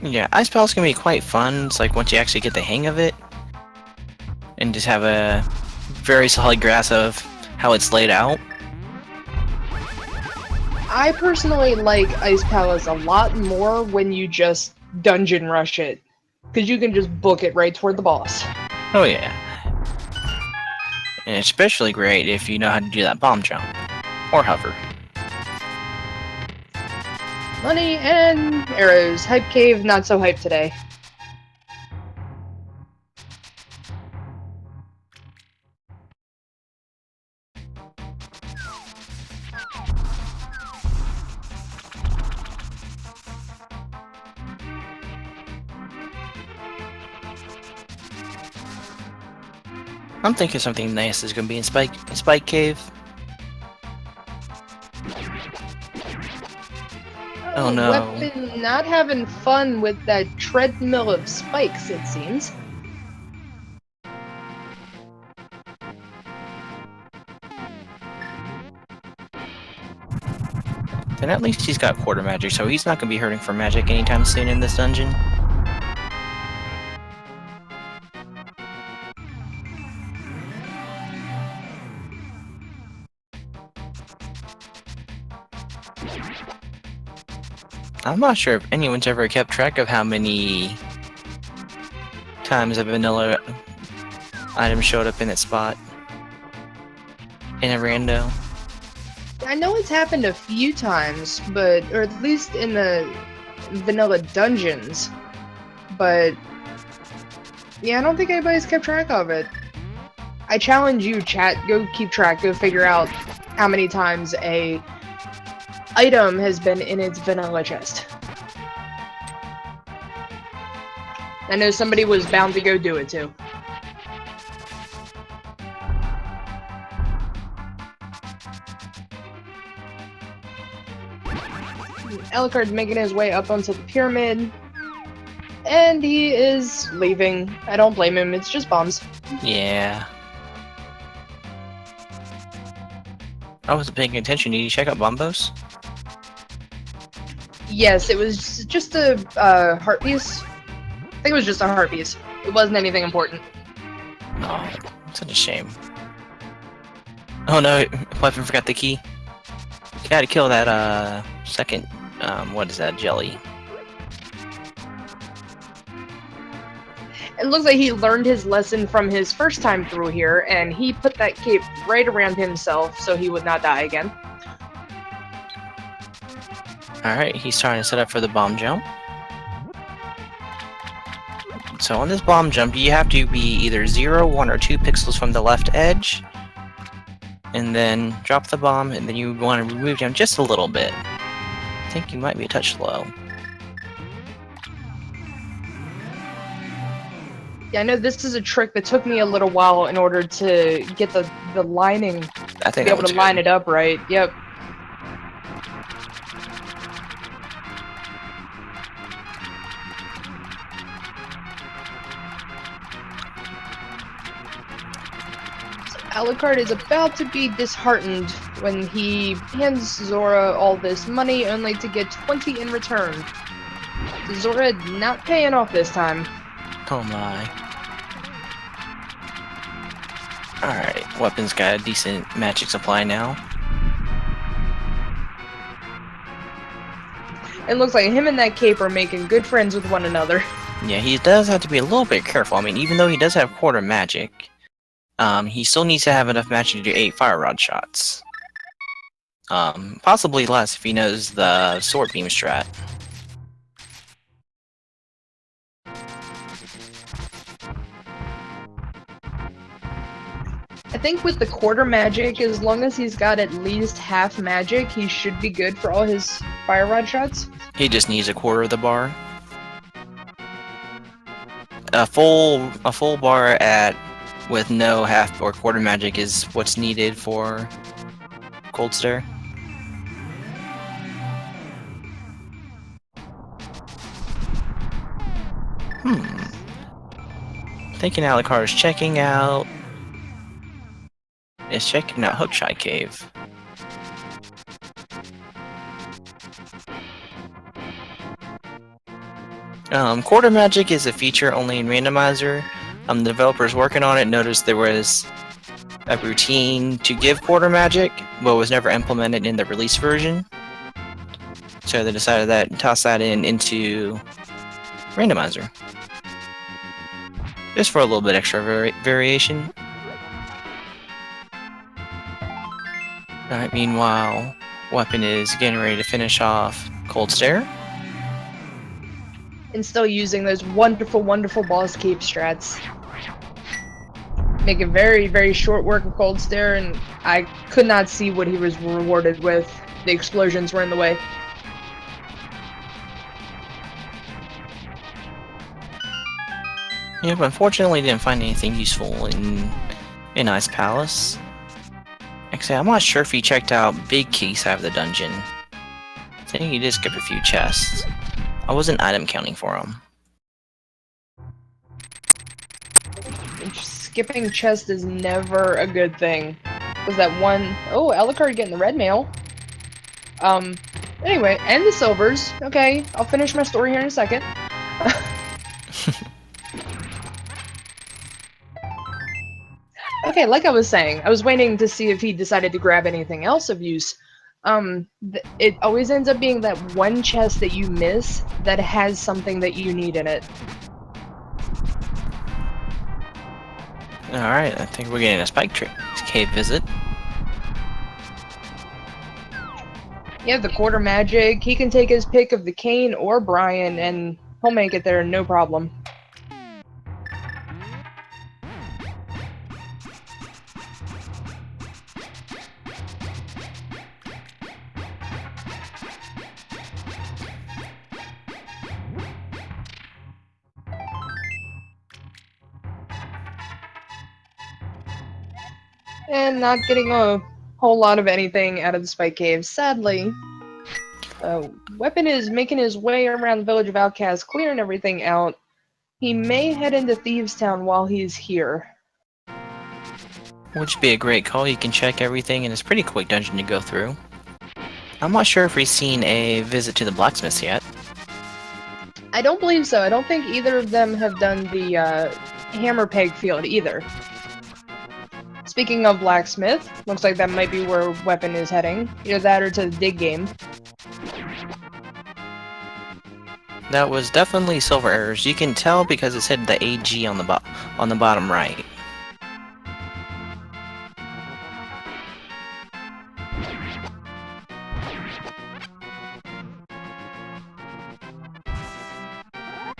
Yeah, Ice Palace can be quite fun. It's like once you actually get the hang of it, and just have a very solid grasp of how it's laid out. I personally like Ice Palace a lot more when you just dungeon rush it, because you can just book it right toward the boss. Oh yeah. And especially great if you know how to do that bomb jump. Or hover. Money and arrows. Hype Cave, not so hype today. I'm thinking something nice is going to be in Spike Cave. Oh no. Wepen not having fun with that treadmill of spikes, it seems. Then at least he's got quarter magic, so he's not going to be hurting for magic anytime soon in this dungeon. I'm not sure if anyone's ever kept track of how many times a vanilla item showed up in that spot in a rando. I know it's happened a few times, but or at least in the vanilla dungeons. But yeah, I don't think anybody's kept track of it. I challenge you, chat, go keep track, go figure out how many times a item has been in its vanilla chest. I know somebody was bound to go do it too. Alucard's making his way up onto the pyramid, and he is leaving. I don't blame him, it's just bombs. Yeah. I wasn't paying attention. Did you check out Bombos? Yes, it was just a heart piece. I think it was just a heart piece. It wasn't anything important. Oh, such a shame. Oh no, Weapon forgot the key. You gotta kill that, second, what is that, jelly? It looks like he learned his lesson from his first time through here, and he put that cape right around himself so he would not die again. Alright, he's trying to set up for the bomb jump. So on this bomb jump, you have to be either 0, 1, or 2 pixels from the left edge. And then drop the bomb, and then you want to move down just a little bit. I think you might be a touch slow. Yeah, I know this is a trick that took me a little while in order to get the lining, I think be able to line it up right. Yep. Alucard is about to be disheartened when he hands Zora all this money only to get 20 in return. Zora not paying off this time. Oh my. Alright, Weapon's got a decent magic supply now. It looks like him and that cape are making good friends with one another. Yeah, he does have to be a little bit careful. I mean, even though he does have quarter magic, he still needs to have enough magic to do 8 fire rod shots. Possibly less if he knows the sword beam strat. I think with the quarter magic, as long as he's got at least half magic, he should be good for all his fire rod shots. He just needs a quarter of the bar. A full bar with no half or quarter magic is what's needed for Cold Stare. Thinking Alucard is checking out Hookshot Cave. Quarter magic is a feature only in Randomizer. The developers working on it noticed there was a routine to give quarter magic, but was never implemented in the release version. So they decided that toss that into Randomizer. Just for a little bit extra variation. Alright, meanwhile, Wepen is getting ready to finish off Cold Stare. And still using those wonderful, wonderful boss cape strats. Making very, very short work of Cold Stare, and I could not see what he was rewarded with. The explosions were in the way. Yeah, but unfortunately didn't find anything useful in Ice Palace. Actually, I'm not sure if he checked out Big Key side of the dungeon. I think he did skip a few chests. I wasn't item counting for him. Skipping chest is never a good thing. Was that one... Oh, Alucard getting the red mail. Anyway, and the silvers. Okay, I'll finish my story here in a second. Okay, like I was saying, I was waiting to see if he decided to grab anything else of use. It always ends up being that one chest that you miss that has something that you need in it. Alright, I think we're getting a Spike Cave visit. Yeah, the quarter magic. He can take his pick of the Cane or Brian, and he'll make it there no problem. And not getting a whole lot of anything out of the Spike Cave, sadly. Wepen is making his way around the village of Outcasts, clearing everything out. He may head into Thieves Town while he's here. Which would be a great call. You can check everything, and it's a pretty quick dungeon to go through. I'm not sure if we've seen a visit to the blacksmiths yet. I don't believe so. I don't think either of them have done the hammer peg field either. Speaking of blacksmith, looks like that might be where Wepen is heading. Either that or to the dig game. That was definitely silver errors. You can tell because it said the AG on the bottom right.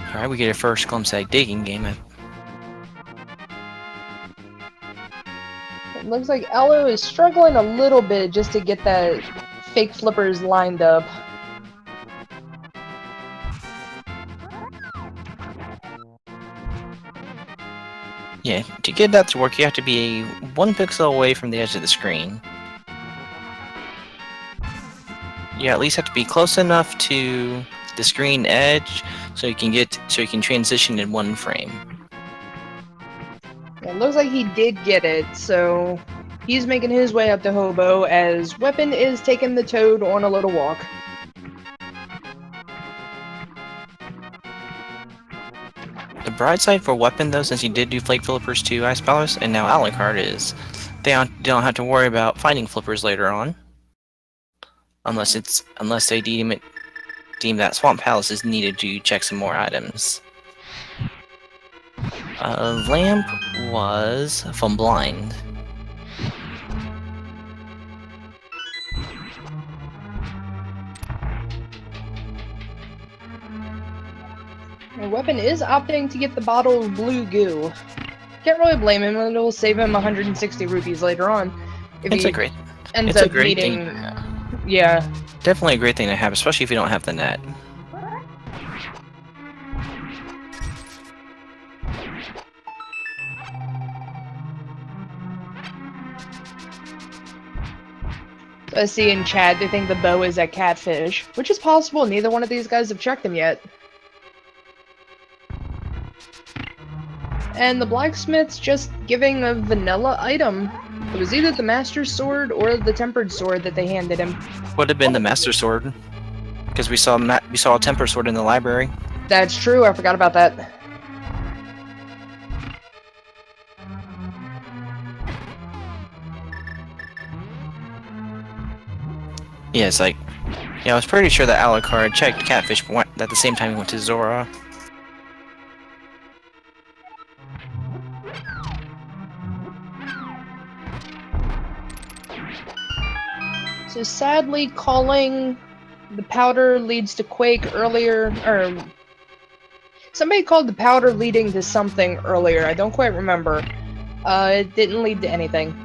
Alright, we get a first glimpse at digging game. It looks like Elo is struggling a little bit just to get that fake flippers lined up. Yeah, to get that to work, you have to be 1 pixel away from the edge of the screen. You at least have to be close enough to the screen edge so you can transition in 1 frame. It looks like he did get it, so he's making his way up to Hobo as Wepen is taking the Toad on a little walk. The bright side for Wepen, though, since he did do Flake Flippers to Ice Palace, and now Alucard, is they don't have to worry about finding flippers later on, unless they deem that Swamp Palace is needed to check some more items. Lamp was from Blind. And Wepen is opting to get the bottle of blue goo. Can't really blame him. It'll save him 160 rupees later on if It's he a great, ends it's a up great thing. needing. Yeah. Definitely a great thing to have, especially if you don't have the net. I see in chat they think the bow is a catfish, which is possible. Neither one of these guys have checked them yet. And the blacksmith's just giving a vanilla item. It was either the Master's Sword or the Tempered Sword that they handed him. Would have been the Master Sword, because we saw a Temper Sword in the library. That's true, I forgot about that. Yeah, it's like, yeah, I was pretty sure that Alucard checked Catfish at the same time he went to Zora. So sadly, calling the powder leads to Quake earlier, or somebody called the powder leading to something earlier. I don't quite remember. It didn't lead to anything.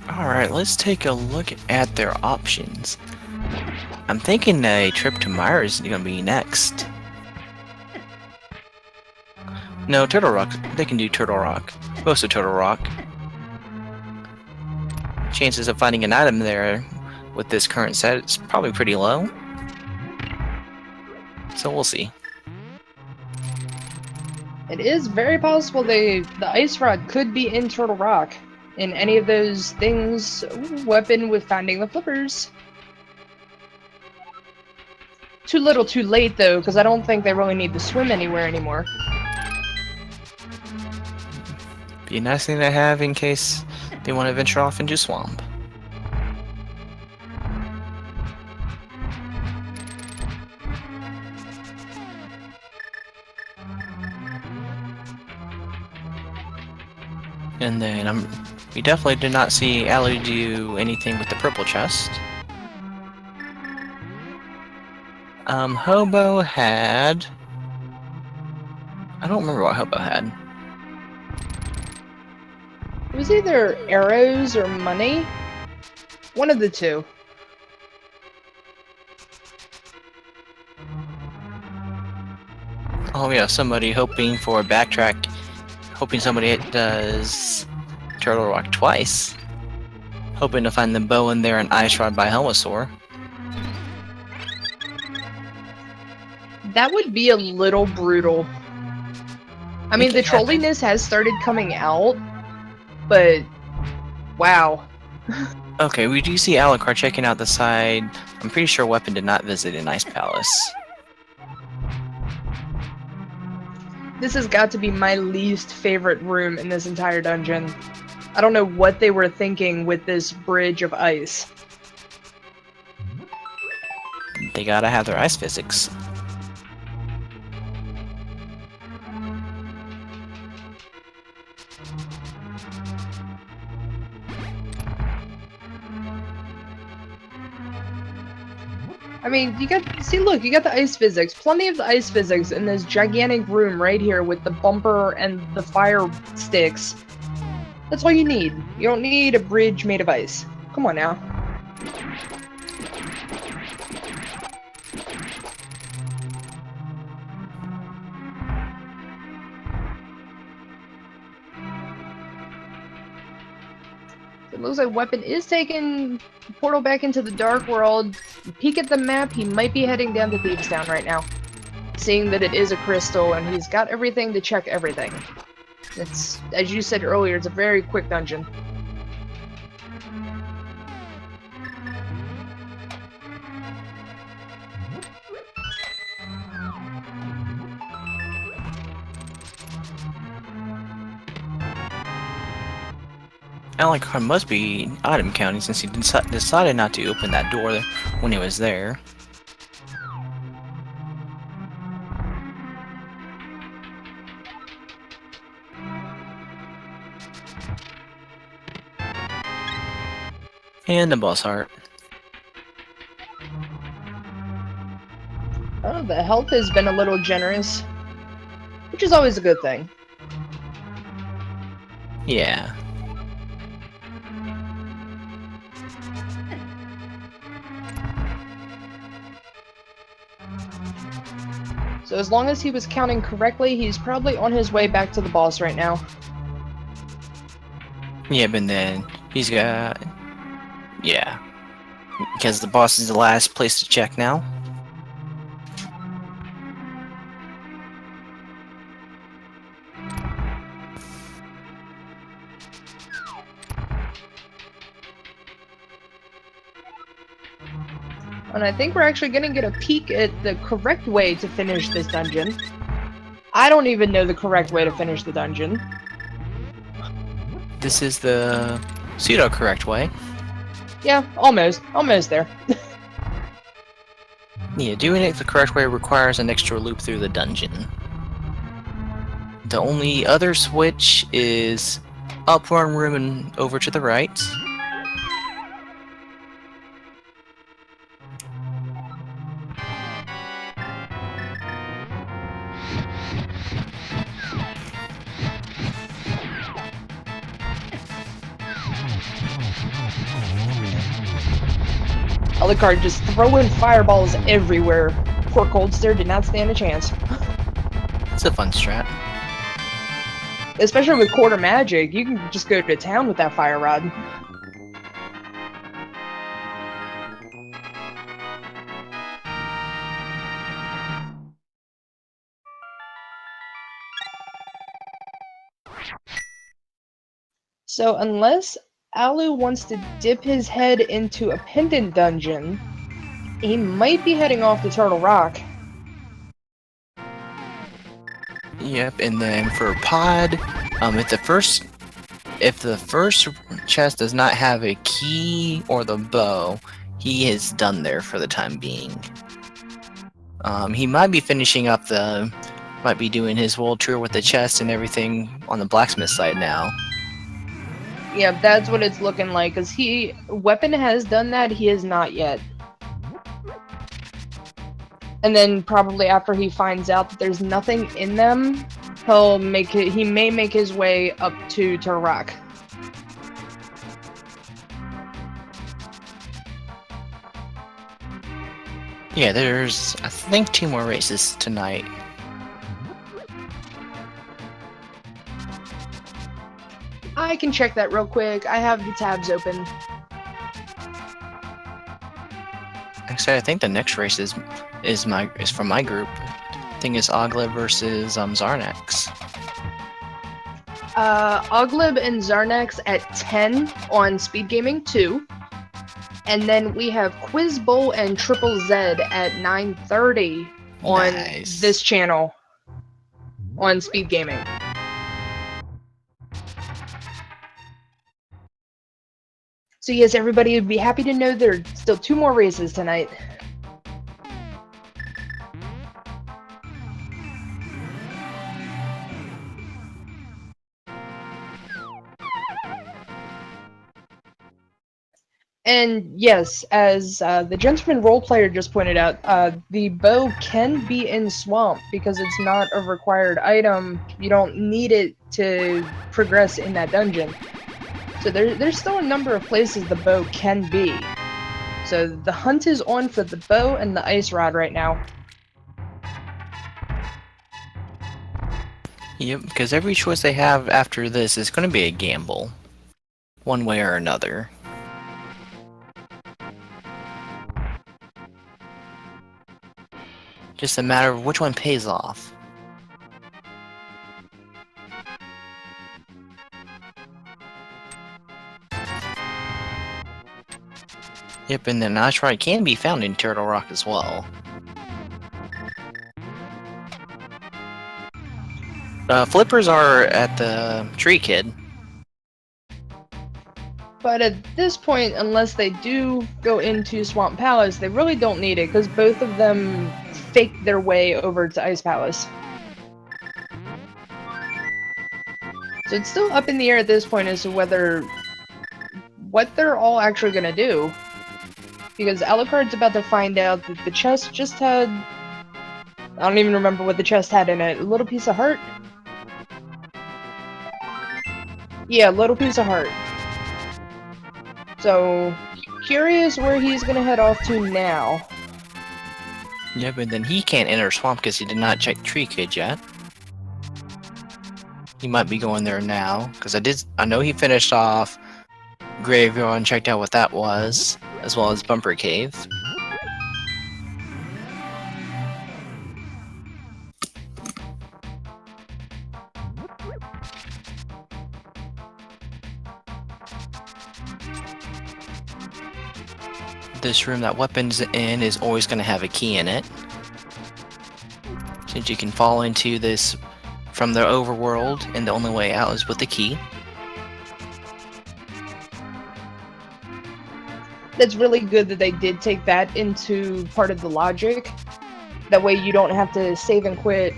Alright, let's take a look at their options. I'm thinking a trip to Myra is going to be next. No, Turtle Rock. They can do Turtle Rock. Most of Turtle Rock. Chances of finding an item there with this current set is probably pretty low. So we'll see. It is very possible the Ice Rod could be in Turtle Rock. In any of those things, Wepen with finding the flippers. Too little too late though, because I don't think they really need to swim anywhere anymore. Be a nice thing to have in case they want to venture off into swamp. And then we definitely did not see Alu do anything with the purple chest. Hobo had... I don't remember what Hobo had. It was either arrows or money. One of the two. Oh yeah, somebody hoping for a backtrack. Hoping somebody does Turtle Rock twice. Hoping to find the bow in there and Ice Rod by Helmasaur. That would be a little brutal. I mean, the trolliness has started coming out, but wow. Okay, we do see Alucard checking out the side. I'm pretty sure Wepen did not visit an Ice Palace. This has got to be my least favorite room in this entire dungeon. I don't know what they were thinking with this bridge of ice. They gotta have their ice physics. I mean, you got the ice physics. Plenty of the ice physics in this gigantic room right here with the bumper and the fire sticks. That's all you need. You don't need a bridge made of ice. Come on now. It looks like Wepen is taking the portal back into the Dark World. Peek at the map, he might be heading down to Thieves Town right now. Seeing that it is a crystal and he's got everything to check everything. It's, as you said earlier, it's a very quick dungeon. Alucard must be item counting since he decided not to open that door when he was there. And a boss heart. Oh, the health has been a little generous. which is always a good thing. Yeah. So as long as he was counting correctly, he's probably on his way back to the boss right now. Yep, and then he's got... Yeah. Because the boss is the last place to check now. And I think we're actually gonna get a peek at the correct way to finish this dungeon. I don't even know the correct way to finish the dungeon. This is the pseudo-correct way. Yeah, almost there. Yeah, doing it the correct way requires an extra loop through the dungeon. The only other switch is up one room and over to the right. Alucard just throwing fireballs everywhere. Poor Coldster did not stand a chance. It's a fun strat. Especially with quarter magic, you can just go to town with that fire rod. So unless Alu wants to dip his head into a pendant dungeon, he might be heading off to Turtle Rock. Yep, and then for Pod, if the first chest does not have a key or the bow, he is done there for the time being. He might be finishing up might be doing his world tour with the chest and everything on the blacksmith side now. Yeah, that's what it's looking like, because Wepen has done that, he has not yet. And then probably after he finds out that there's nothing in them, he may make his way up to Turtle Rock. Yeah, there's, I think, 2 more races tonight. I can check that real quick. I have the tabs open. Actually, I think the next race is from my group. I think it's Ogleb versus Zarnax. Ogleb and Zarnax at 10 on Speed Gaming 2. And then we have Quiz Bowl and Triple Z at 9:30 on this channel on Speed Gaming. So yes, everybody would be happy to know there are still 2 more races tonight. And yes, as the Gentleman role player just pointed out, the bow can be in Swamp because it's not a required item. You don't need it to progress in that dungeon. So there's still a number of places the bow can be. So the hunt is on for the bow and the ice rod right now. Yep, because every choice they have after this is going to be a gamble, one way or another. Just a matter of which one pays off. Yep, and the ice rod can be found in Turtle Rock as well. Flippers are at the Tree Kid. But at this point, unless they do go into Swamp Palace, they really don't need it, because both of them fake their way over to Ice Palace. So it's still up in the air at this point as to what they're all actually going to do. Because Alucard's about to find out that the chest just had I don't even remember what the chest had in it. A little piece of heart? Yeah, little piece of heart. So, curious where he's gonna head off to now. Yeah, but then he can't enter swamp because he did not check tree cage yet. He might be going there now because I know he finished off graveyard and checked out what that was, as well as bumper cave. This room that weapons in is always going to have a key in it, since you can fall into this from the overworld, and the only way out is with the key. That's really good that they did take that into part of the logic. That way you don't have to save and quit,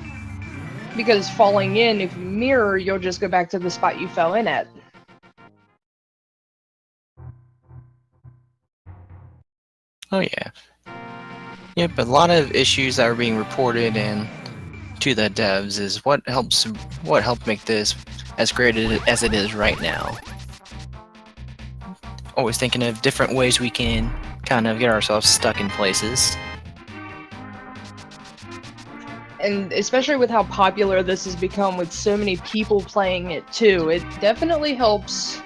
because falling in, if you mirror, you'll just go back to the spot you fell in at. Oh yeah. Yep, a lot of issues that are being reported and to the devs is what helped make this as great as it is right now. Always thinking of different ways we can kind of get ourselves stuck in places. And especially with how popular this has become with so many people playing it too, it definitely helps,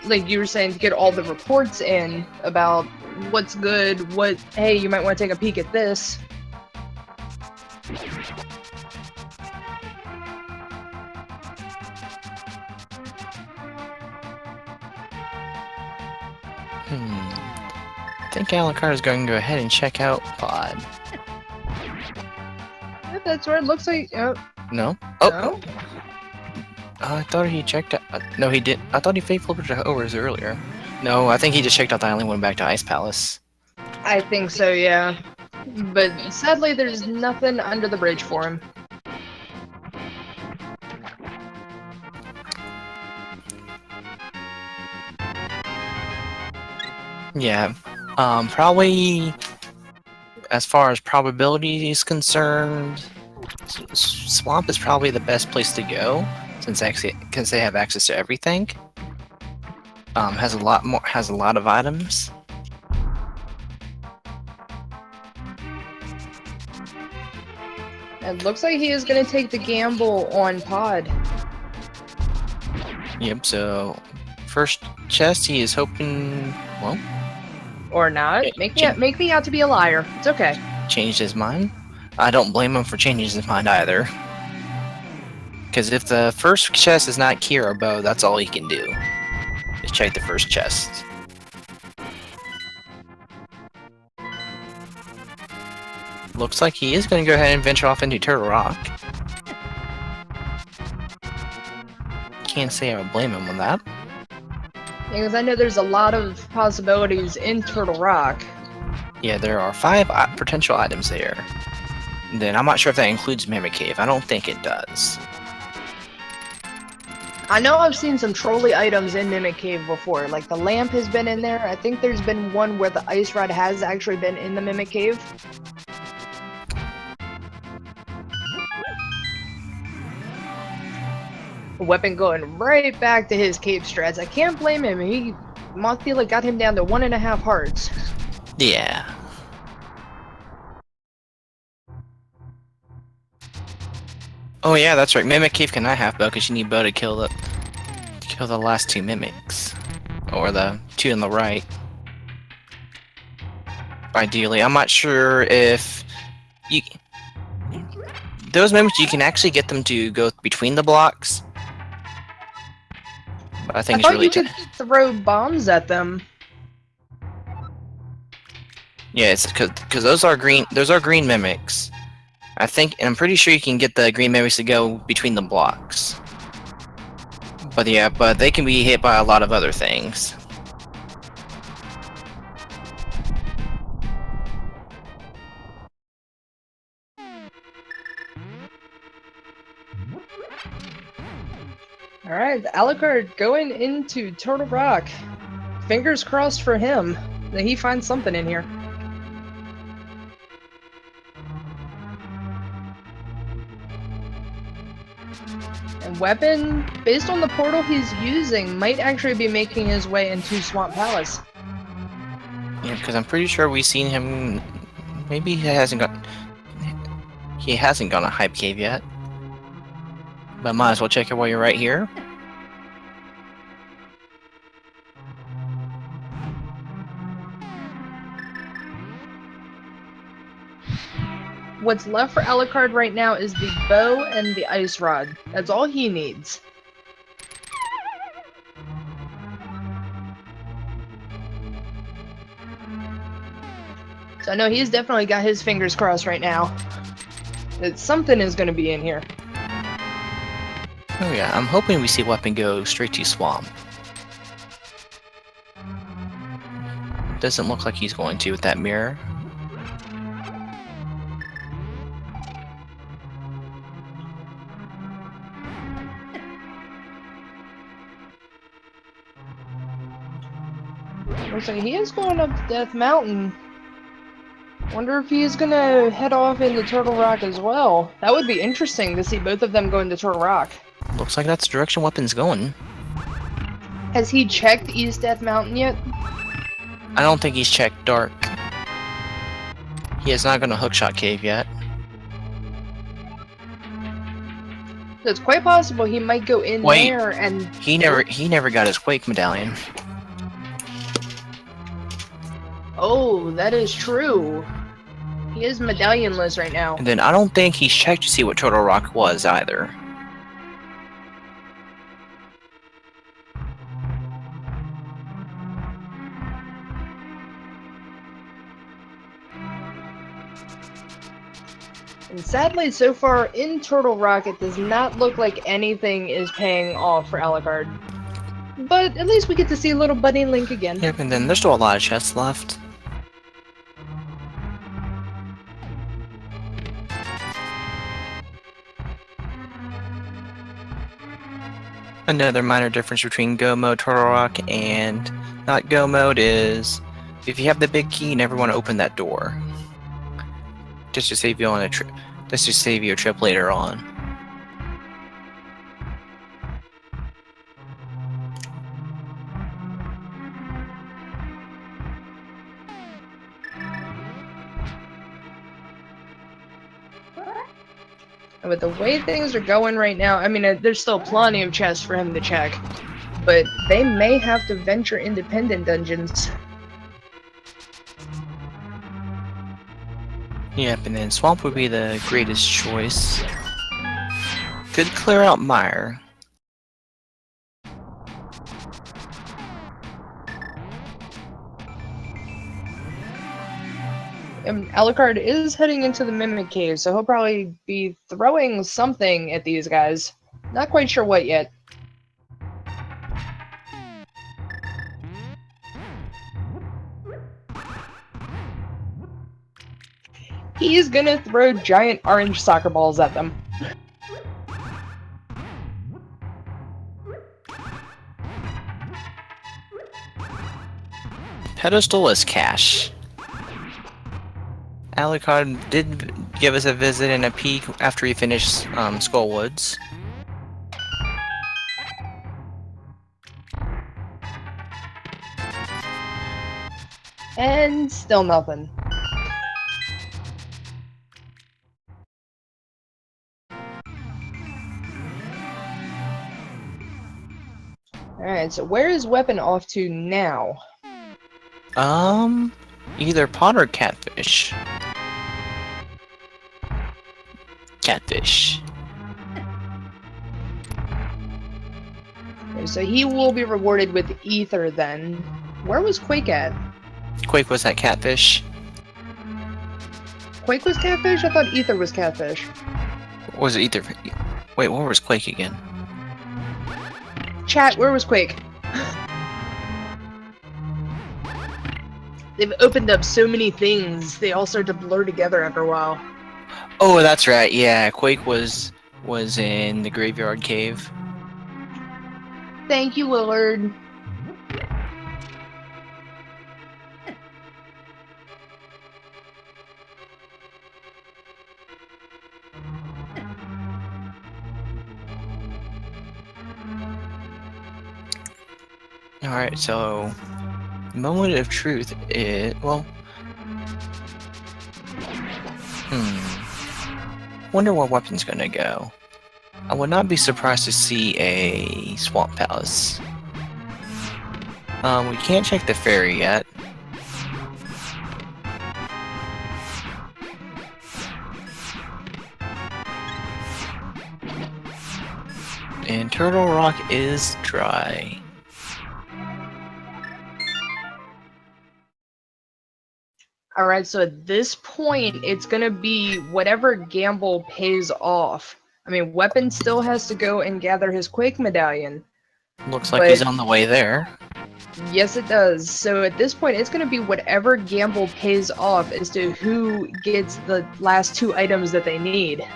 like you were saying, to get all the reports in about what's good, hey, you might want to take a peek at this. I think Alucard is going to go ahead and check out Pod. Yeah, that's what it looks like. No? Oh! No? I thought he checked out... no, he did. I thought he fake flipped over earlier. No, I think he just checked out the island and went back to Ice Palace. I think so, yeah. But sadly, there's nothing under the bridge for him. Yeah. Probably... as far as probability is concerned, Swamp is probably the best place to go, because they have access to everything. Has a lot of items. It looks like he is going to take the gamble on Pod. Yep, so first chest he is hoping, well... or not. Make me out to be a liar. It's okay. Changed his mind? I don't blame him for changing his mind either. Because if the first chest is not key or bow, that's all he can do. Just check the first chest. Looks like he is going to go ahead and venture off into Turtle Rock. Can't say I would blame him on that. Because I know there's a lot of possibilities in Turtle Rock. Yeah, there are 5 potential items there. And then I'm not sure if that includes Mimic Cave. I don't think it does. I know I've seen some trolley items in Mimic Cave before. Like the lamp has been in there. I think there's been one where the ice rod has actually been in the Mimic Cave. Wepen going right back to his cape strats. I can't blame him. Mothfeela got him down to 1.5 hearts. Yeah. Oh yeah, that's right. Mimic Cave cannot have bow because you need bow to kill the last 2 mimics, or the 2 on the right. Ideally, I'm not sure if those mimics you can actually get them to go between the blocks. But I think I thought you could throw bombs at them. Yeah, it's because those are green. Those are green mimics. I think, and I'm pretty sure you can get the green mimics to go between the blocks. But yeah, but they can be hit by a lot of other things. Alright, Alucard going into Turtle Rock. Fingers crossed for him that he finds something in here. And Wepen, based on the portal he's using, might actually be making his way into Swamp Palace. Yeah, because I'm pretty sure we've seen him. Maybe he hasn't gone to Hype Cave yet. But might as well check it while you're right here. What's left for Alucard right now is the bow and the ice rod. That's all he needs. So I know he's definitely got his fingers crossed right now that something is going to be in here. Oh yeah, I'm hoping we see Wepen go straight to Swamp. Doesn't look like he's going to with that mirror. Looks like he is going up Death Mountain. Wonder if he's gonna head off into Turtle Rock as well. That would be interesting to see both of them go into Turtle Rock. Looks like that's the direction Wepen's going. Has he checked East Death Mountain yet? I don't think he's checked Dark. He has not gone to Hookshot Cave yet. So it's quite possible he might go in there and... He never got his Quake medallion. Oh, that is true. He is medallionless right now. And then I don't think he's checked to see what Turtle Rock was either. And sadly, so far in Turtle Rock, it does not look like anything is paying off for Alucard. But at least we get to see little Buddy Link again. Yep, and then there's still a lot of chests left. Another minor difference between Go Mode Turtle Rock and not Go Mode is if you have the big key, you never want to open that door. Just to save you on a trip. Just to save you a trip later on. And with the way things are going right now, I mean, there's still plenty of chests for him to check. But they may have to venture independent dungeons. Yep, and then Swamp would be the greatest choice. Could clear out Mire. And Alucard is heading into the Mimic Cave, so he'll probably be throwing something at these guys. Not quite sure what yet. He's gonna throw giant orange soccer balls at them. Pedestal is cash. Alucard did give us a visit and a peek after he finished Skullwoods. And still nothing. Alright, so where is Wepen off to now? Either pot or catfish. Catfish. Okay, so he will be rewarded with Ether then. Where was Quake at? Quake was that catfish. Quake was catfish? I thought Ether was catfish. Or was it Ether? Wait, where was Quake again? Chat, where was Quake? They've opened up so many things, they all start to blur together after a while. Oh, that's right. Yeah, Quake was in the Graveyard Cave. Thank you, Willard. Alright, so moment of truth is, well, wonder where Weapen's gonna go. I would not be surprised to see a Swamp Palace. We can't check the ferry yet. And Turtle Rock is dry. Alright, so at this point, it's gonna be whatever gamble pays off. I mean, Weapon still has to go and gather his Quake Medallion. Looks like he's on the way there. Yes, it does. So at this point, it's gonna be whatever gamble pays off as to who gets the last 2 items that they need.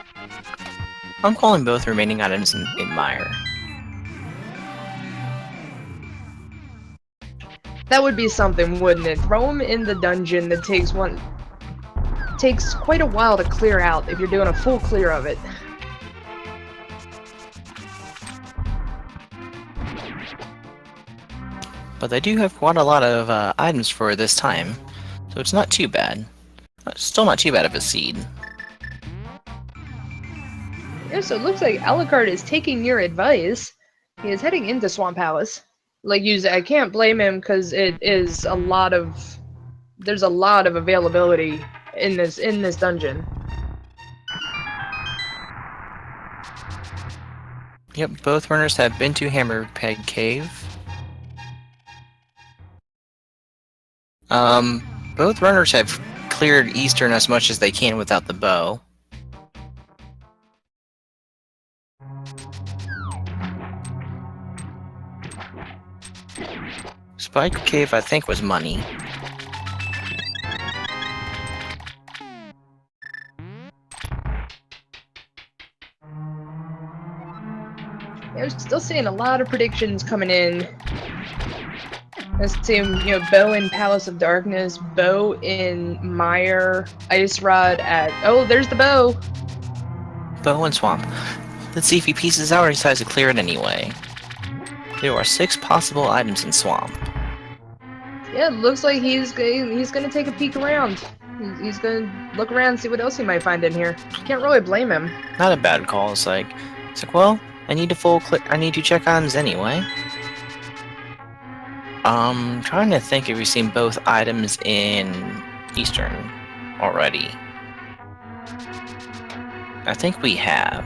I'm calling both remaining items in Mire. That would be something, wouldn't it? Throw them in the dungeon that takes quite a while to clear out if you're doing a full clear of it. But they do have quite a lot of items for this time, so it's not too bad. Still not too bad of a seed. Yeah, so it looks like Alucard is taking your advice. He is heading into Swamp Palace. Like you said, I can't blame him because there's a lot of availability in this dungeon. Yep, both runners have been to Hammerpeg Cave. Both runners have cleared Eastern as much as they can without the bow. Spike Cave, I think, was money. Yeah, we're still seeing a lot of predictions coming in. Let's see, Bow in Palace of Darkness, Bow in Mire, Ice Rod at... Oh, there's the Bow! Bow and Swamp. Let's see if he pieces out or decides to clear it anyway. There are 6 possible items in Swamp. Yeah, it looks like he's gonna take a peek around. He's gonna look around and see what else he might find in here. Can't really blame him. Not a bad call. It's like, well, I need to check items anyway. Trying to think if we've seen both items in Eastern already. I think we have.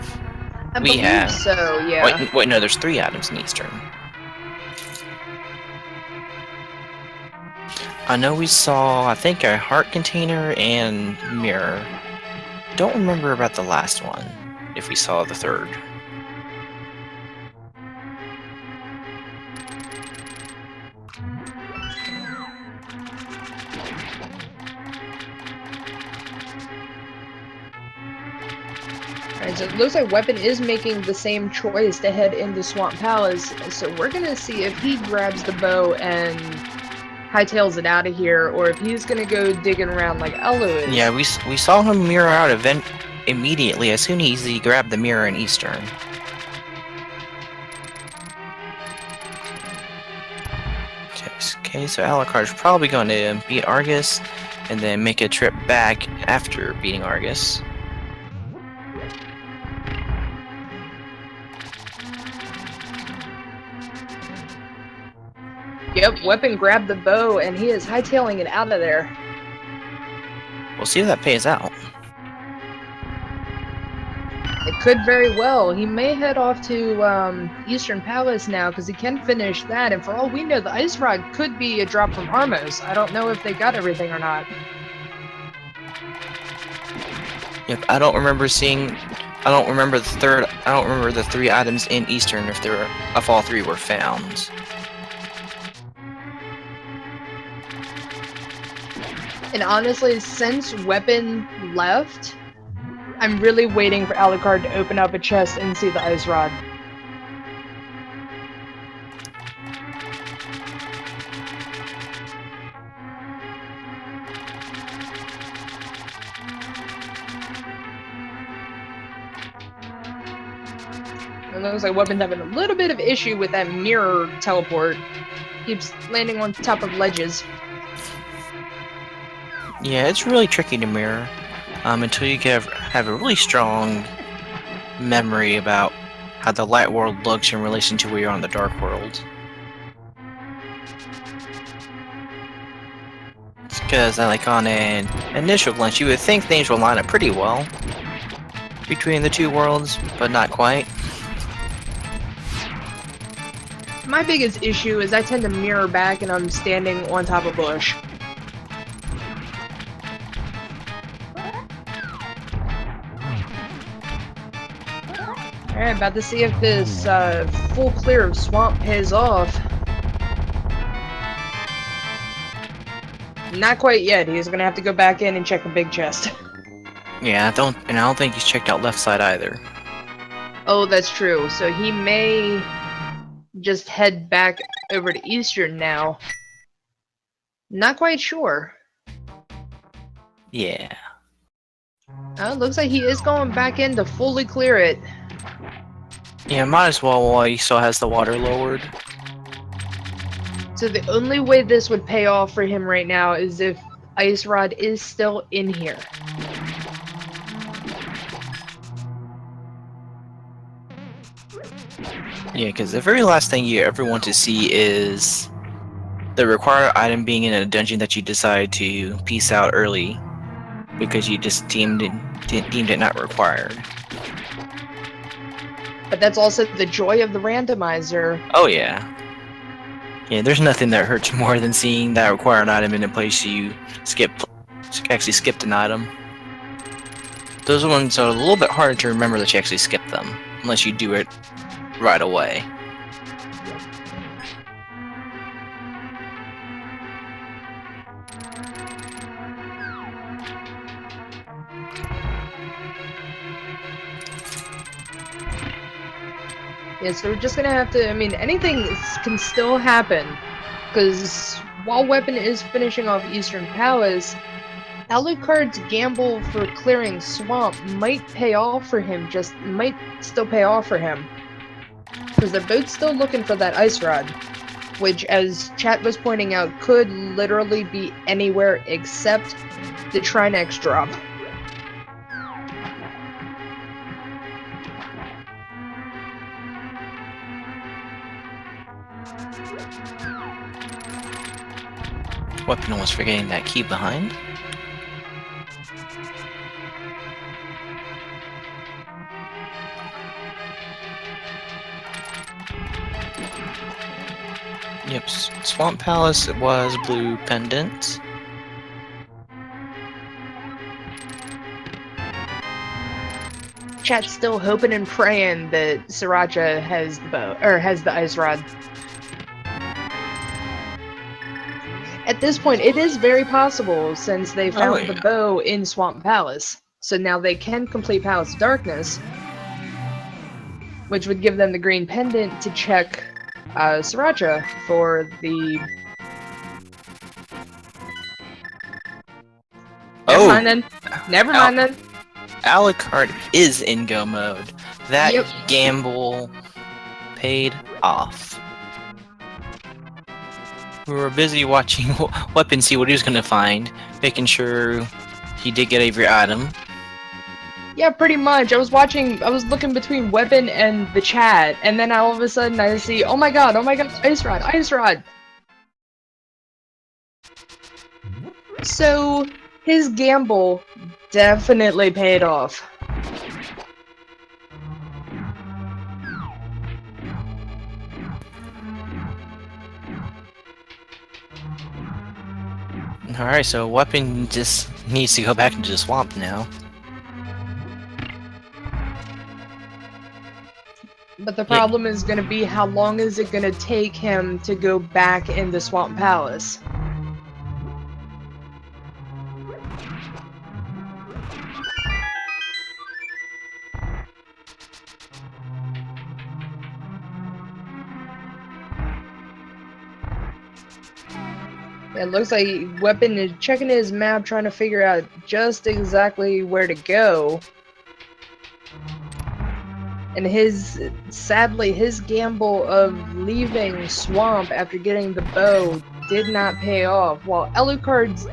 I believe so, yeah. Wait, no, there's 3 items in Eastern. I know we saw, I think, a heart container and mirror. Don't remember about the last one, if we saw the 3rd. Alright, so it looks like Weapon is making the same choice to head into Swamp Palace, so we're gonna see if he grabs the bow and hightails it out of here, or if he's gonna go digging around like Elu is. Yeah, we saw him mirror out immediately as soon as he grabbed the mirror in Eastern. Okay, so Alucard's probably going to beat Argus, and then make a trip back after beating Argus. Yep, Weapon grabbed the bow, and he is hightailing it out of there. We'll see if that pays out. It could very well. He may head off to Eastern Palace now, because he can finish that, and for all we know, the Ice Rod could be a drop from Armos. I don't know if they got everything or not. Yep, I don't remember the 3 items in Eastern if all 3 were found. And honestly, since Weapon left, I'm really waiting for Alucard to open up a chest and see the Ice Rod. It looks like Weapon's having a little bit of issue with that mirror teleport. Keeps landing on top of ledges. Yeah, it's really tricky to mirror until you have a really strong memory about how the light world looks in relation to where you're on the dark world. Because, like, on an initial glance, you would think things will line up pretty well between the two worlds, but not quite. My biggest issue is I tend to mirror back and I'm standing on top of a bush. Alright, about to see if this full clear of swamp pays off. Not quite yet. He's gonna have to go back in and check the big chest. Yeah, I don't think he's checked out left side either. Oh, that's true. So he may just head back over to Eastern now. Not quite sure. Yeah. Looks like he is going back in to fully clear it. Yeah, might as well while he still has the water lowered. So the only way this would pay off for him right now is if Ice Rod is still in here. Yeah, because the very last thing you ever want to see is the required item being in a dungeon that you decide to peace out early because you just deemed it not required. But that's also the joy of the randomizer. Oh yeah. Yeah, there's nothing that hurts more than seeing that required item in a place you actually skipped an item. Those ones are a little bit harder to remember that you actually skipped them, unless you do it right away. Yeah, so we're just gonna have to, I mean, can still happen. Because while Wepen is finishing off Eastern Palace, Alucard's gamble for clearing Swamp might pay off for him, might still pay off for him. Because they're both still looking for that Ice Rod, which, as chat was pointing out, could literally be anywhere except the Trinex drop. Wepen was forgetting that key behind. Yep, Swamp Palace was blue pendant. Chat's still hoping and praying that Sriracha has the bow, or has the Ice Rod. At this point, it is very possible since they found the bow in Swamp Palace. So now they can complete Palace of Darkness, which would give them the green pendant to check Sriracha for the... Never mind then. Never mind then. Alucard is in go mode. That gamble paid off. We were busy watching Wepen see what he was going to find, making sure he did get every item. Yeah, pretty much. I was looking between Wepen and the chat, and then all of a sudden I see, oh my god, Ice Rod, Ice Rod! So, his gamble definitely paid off. Alright, so Wepen just needs to go back into the swamp now. But the problem is going to be, how long is it going to take him to go back into Swamp Palace? It looks like Wepen is checking his map, trying to figure out just exactly where to go. And sadly, his gamble of leaving Swamp after getting the bow did not pay off, while Alucard's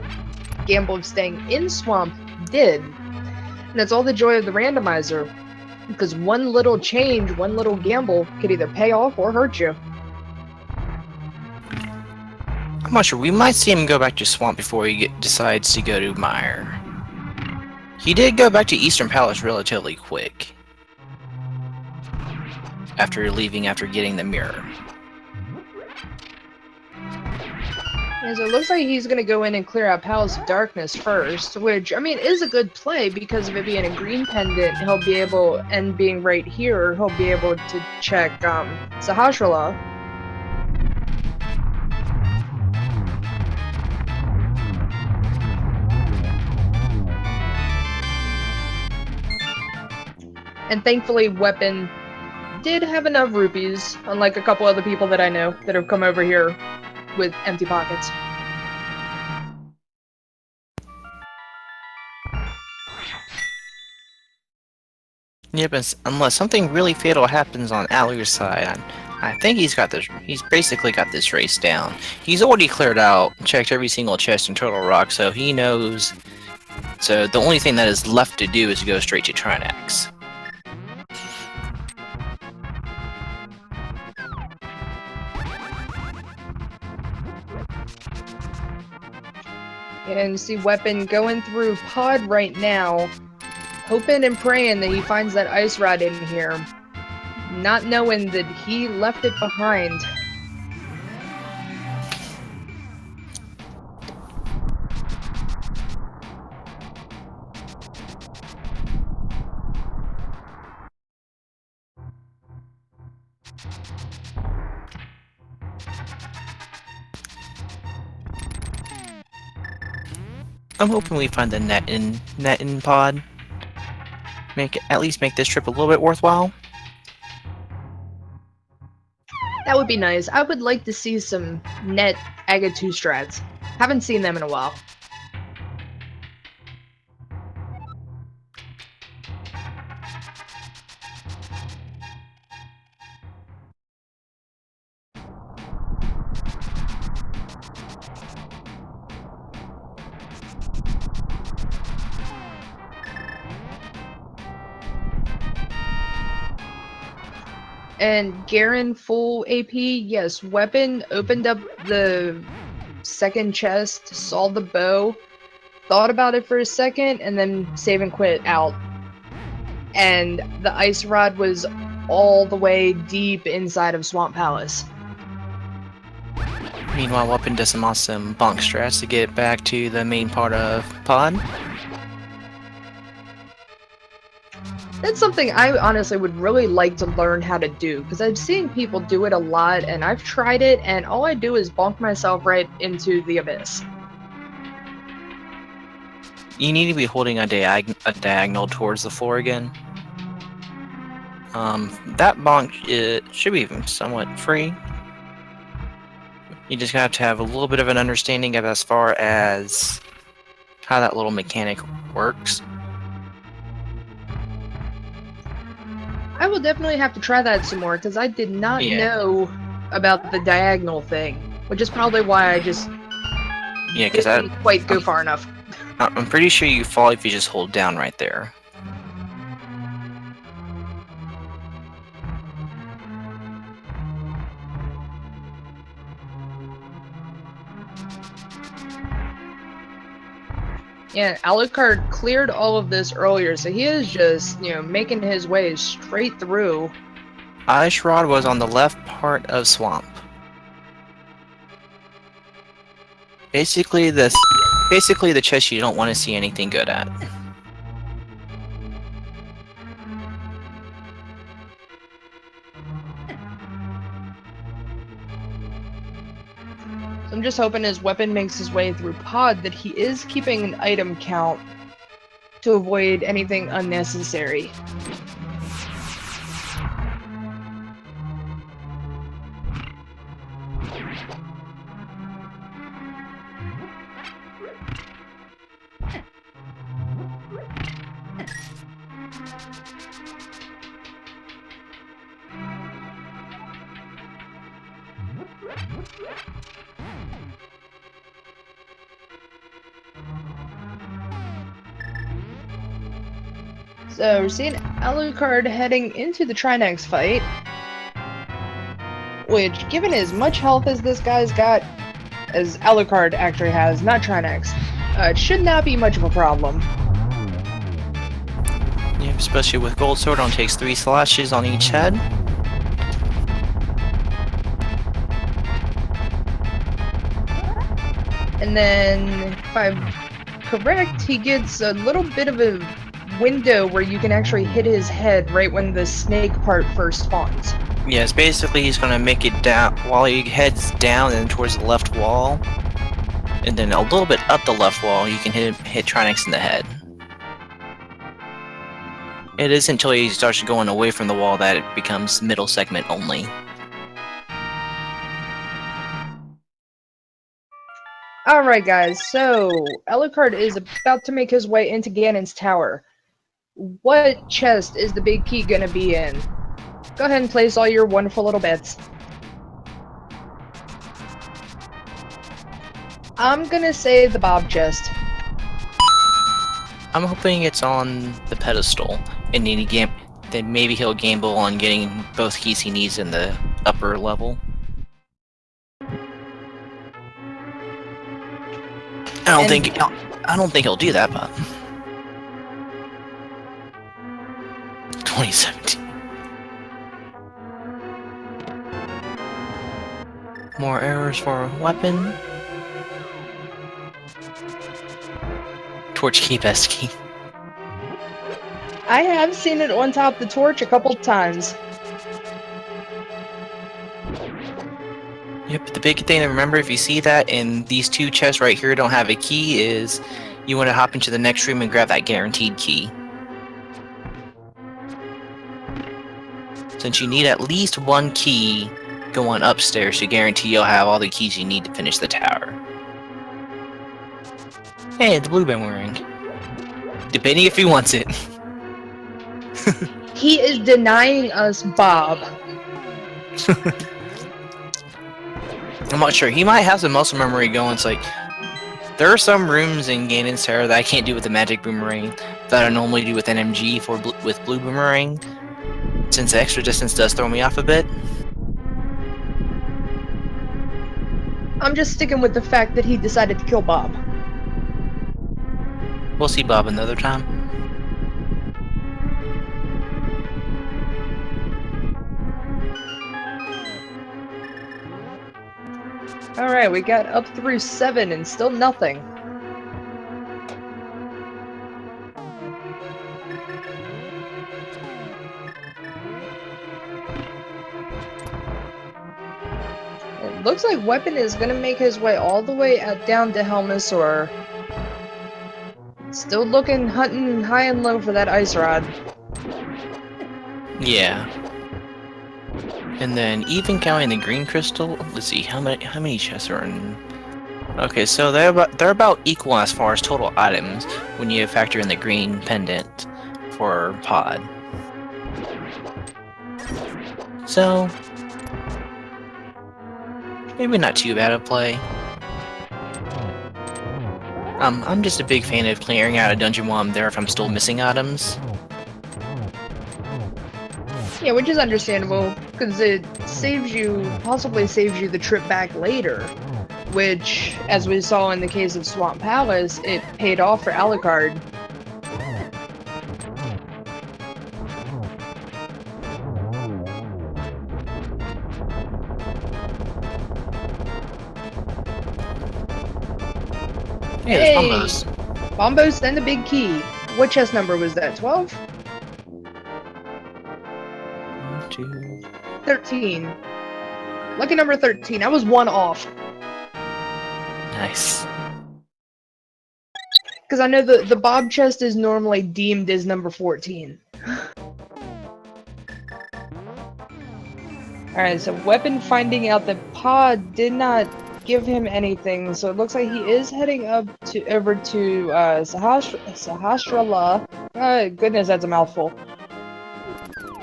gamble of staying in Swamp did. And that's all the joy of the randomizer, because one little change, one little gamble could either pay off or hurt you. I'm not sure. We might see him go back to Swamp before he decides to go to Mire. He did go back to Eastern Palace relatively quick. After leaving after getting the mirror. Yeah, so it looks like he's going to go in and clear out Palace of Darkness first, which, I mean, is a good play because of it being a green pendant, he'll be able, and being right here, he'll be able to check Sahasrahla. And thankfully, Wepen did have enough rupees, unlike a couple other people that I know that have come over here with empty pockets. Yeah, but unless something really fatal happens on Alu's side, I think he's basically got this race down. He's already cleared out, checked every single chest in Turtle Rock, so he knows. So the only thing that is left to do is to go straight to Trinax. And see Wepen going through Pod right now, hoping and praying that he finds that ice rod in here, not knowing that he left it behind. I'm hoping we find the net in Pod. At least make this trip a little bit worthwhile. That would be nice. I would like to see some net Aga 2 strats. Haven't seen them in a while. And Garen full AP, yes. Wepen opened up the second chest, saw the bow, thought about it for a second, and then save and quit out. And the ice rod was all the way deep inside of Swamp Palace. Meanwhile, Wepen does some awesome bonk strats to get back to the main part of Pod. That's something I honestly would really like to learn how to do, because I've seen people do it a lot, and I've tried it, and all I do is bonk myself right into the abyss. You need to be holding a diagonal towards the floor again. That bonk should be somewhat free. You just have to have a little bit of an understanding of as far as how that little mechanic works. I will definitely have to try that some more, because I did not know about the diagonal thing, which is probably why I just didn't quite go far enough. I'm pretty sure you fall if you just hold down right there. Yeah, Alucard cleared all of this earlier, so he is just, making his way straight through. Ice Rod was on the left part of Swamp. Basically the chest you don't want to see anything good at. So I'm just hoping his Wepen makes his way through Pod that he is keeping an item count to avoid anything unnecessary. So we're seeing Alucard heading into the Trinex fight, which, given as much health as this guy's got, as Alucard actually has, not Trinex, it should not be much of a problem. Yep, especially with Gold Sword on takes 3 slashes on each head. And then, if I'm correct, he gets a little bit of a window where you can actually hit his head right when the snake part first spawns. Yes, basically he's gonna make it down while he heads down and towards the left wall. And then a little bit up the left wall, you can hit Trinex in the head. It is until he starts going away from the wall that it becomes middle segment only. Alright guys, so Alucard is about to make his way into Ganon's tower. What chest is the big key gonna be in? Go ahead and place all your wonderful little bets. I'm gonna say the Bob chest. I'm hoping it's on the pedestal, and then maybe he'll gamble on getting both keys he needs in the upper level. I don't think he'll do that, but 2017. More errors for Wepen. Torch key, best key. I have seen it on top of the torch a couple times. Yep, the big thing to remember if you see that and these two chests right here don't have a key is you want to hop into the next room and grab that guaranteed key. Since you need at least one key going upstairs to guarantee you'll have all the keys you need to finish the tower. Hey, the blue boomerang. Depending if he wants it. He is denying us Bob. I'm not sure. He might have some muscle memory going. It's like, there are some rooms in Ganon's Tower that I can't do with the magic boomerang that I normally do with NMG with blue boomerang. Since the extra distance does throw me off a bit. I'm just sticking with the fact that he decided to kill Bob. We'll see Bob another time. Alright, we got up through 7 and still nothing. It looks like Wepen is gonna make his way all the way down to Helmasaur. Still looking, hunting high and low for that ice rod. Yeah. And then even counting the green crystal, let's see how many chests are in. Okay, so they're about equal as far as total items when you factor in the green pendant for pod. So maybe not too bad a play. I'm just a big fan of clearing out a dungeon while I'm there if I'm still missing items. Yeah, which is understandable, because it possibly saves you the trip back later. Which, as we saw in the case of Swamp Palace, it paid off for Alucard. Hey, there's Bombos. Bombos, then the big key. What chest number was that? 12? 1, 2. 13. Lucky number 13. I was 1 off. Nice. Because I know the Bob chest is normally deemed as number 14. Alright, so Wepen finding out that Pod did not give him anything, so it looks like he is heading over to Sahasrara. Goodness, that's a mouthful.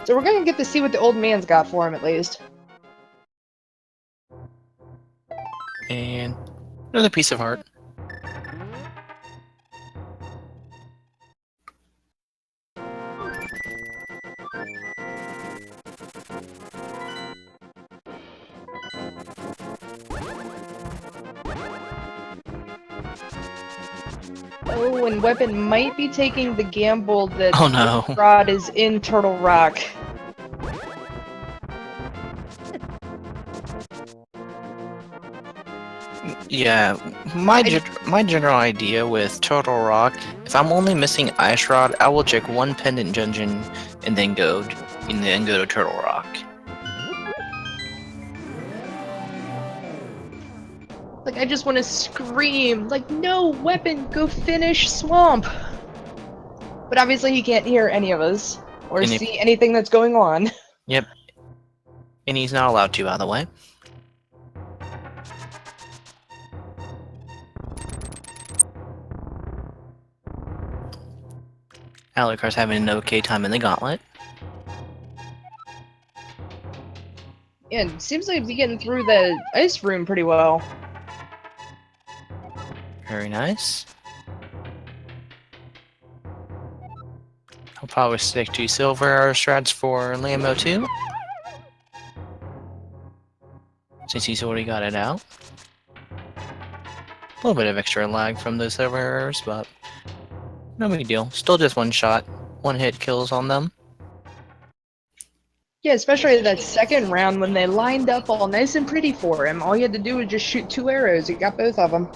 So we're gonna get to see what the old man's got for him, at least. And another piece of heart. Oh, and Wepen might be taking the gamble that Oh no. Rod is in Turtle Rock. Yeah, my general idea with Turtle Rock, if I'm only missing Ice Rod, I will check one pendant dungeon and then go to Turtle Rock. Like, I just want to scream, like, no, Wepen, go finish Swamp! But obviously he can't hear any of us, or And see anything that's going on. Yep. And he's not allowed to, by the way. Alucard's having an okay time in the gauntlet. And seems like he's getting through the ice room pretty well. Very nice. I'll probably stick to Silver Arrow strats for Lambo too, since he's already got it out. A little bit of extra lag from those Silver Arrows, but no big deal. Still just one shot, one hit kills on them. Yeah, especially that second round when they lined up all nice and pretty for him. All he had to do was just shoot 2 arrows. He got both of them.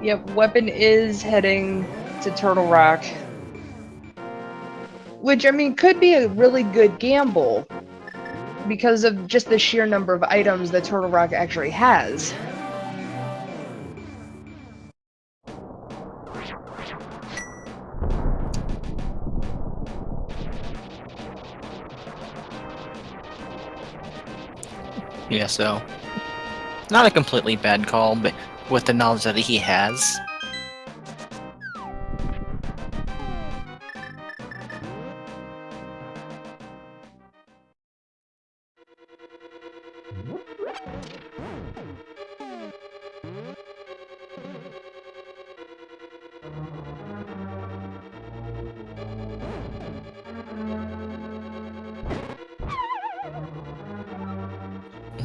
Yep, Wepen is heading to Turtle Rock. Which, I mean, could be a really good gamble. Because of just the sheer number of items that Turtle Rock actually has. Yeah, so not a completely bad call, but with the knowledge that he has.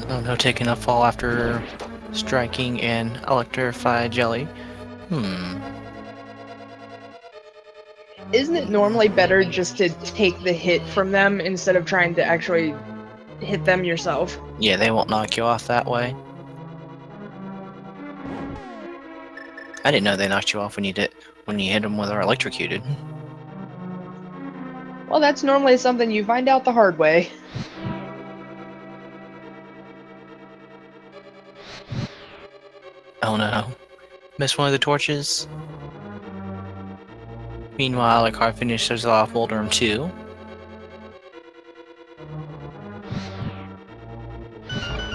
Oh no, taking a fall after striking an electrified jelly. Isn't it normally better just to take the hit from them instead of trying to actually hit them yourself? Yeah, they won't knock you off that way. I didn't know they knocked you off when you hit them with our electrocuted. Well, that's normally something you find out the hard way. Oh no. Missed one of the torches. Meanwhile, Alucard finishes off Boulder 2.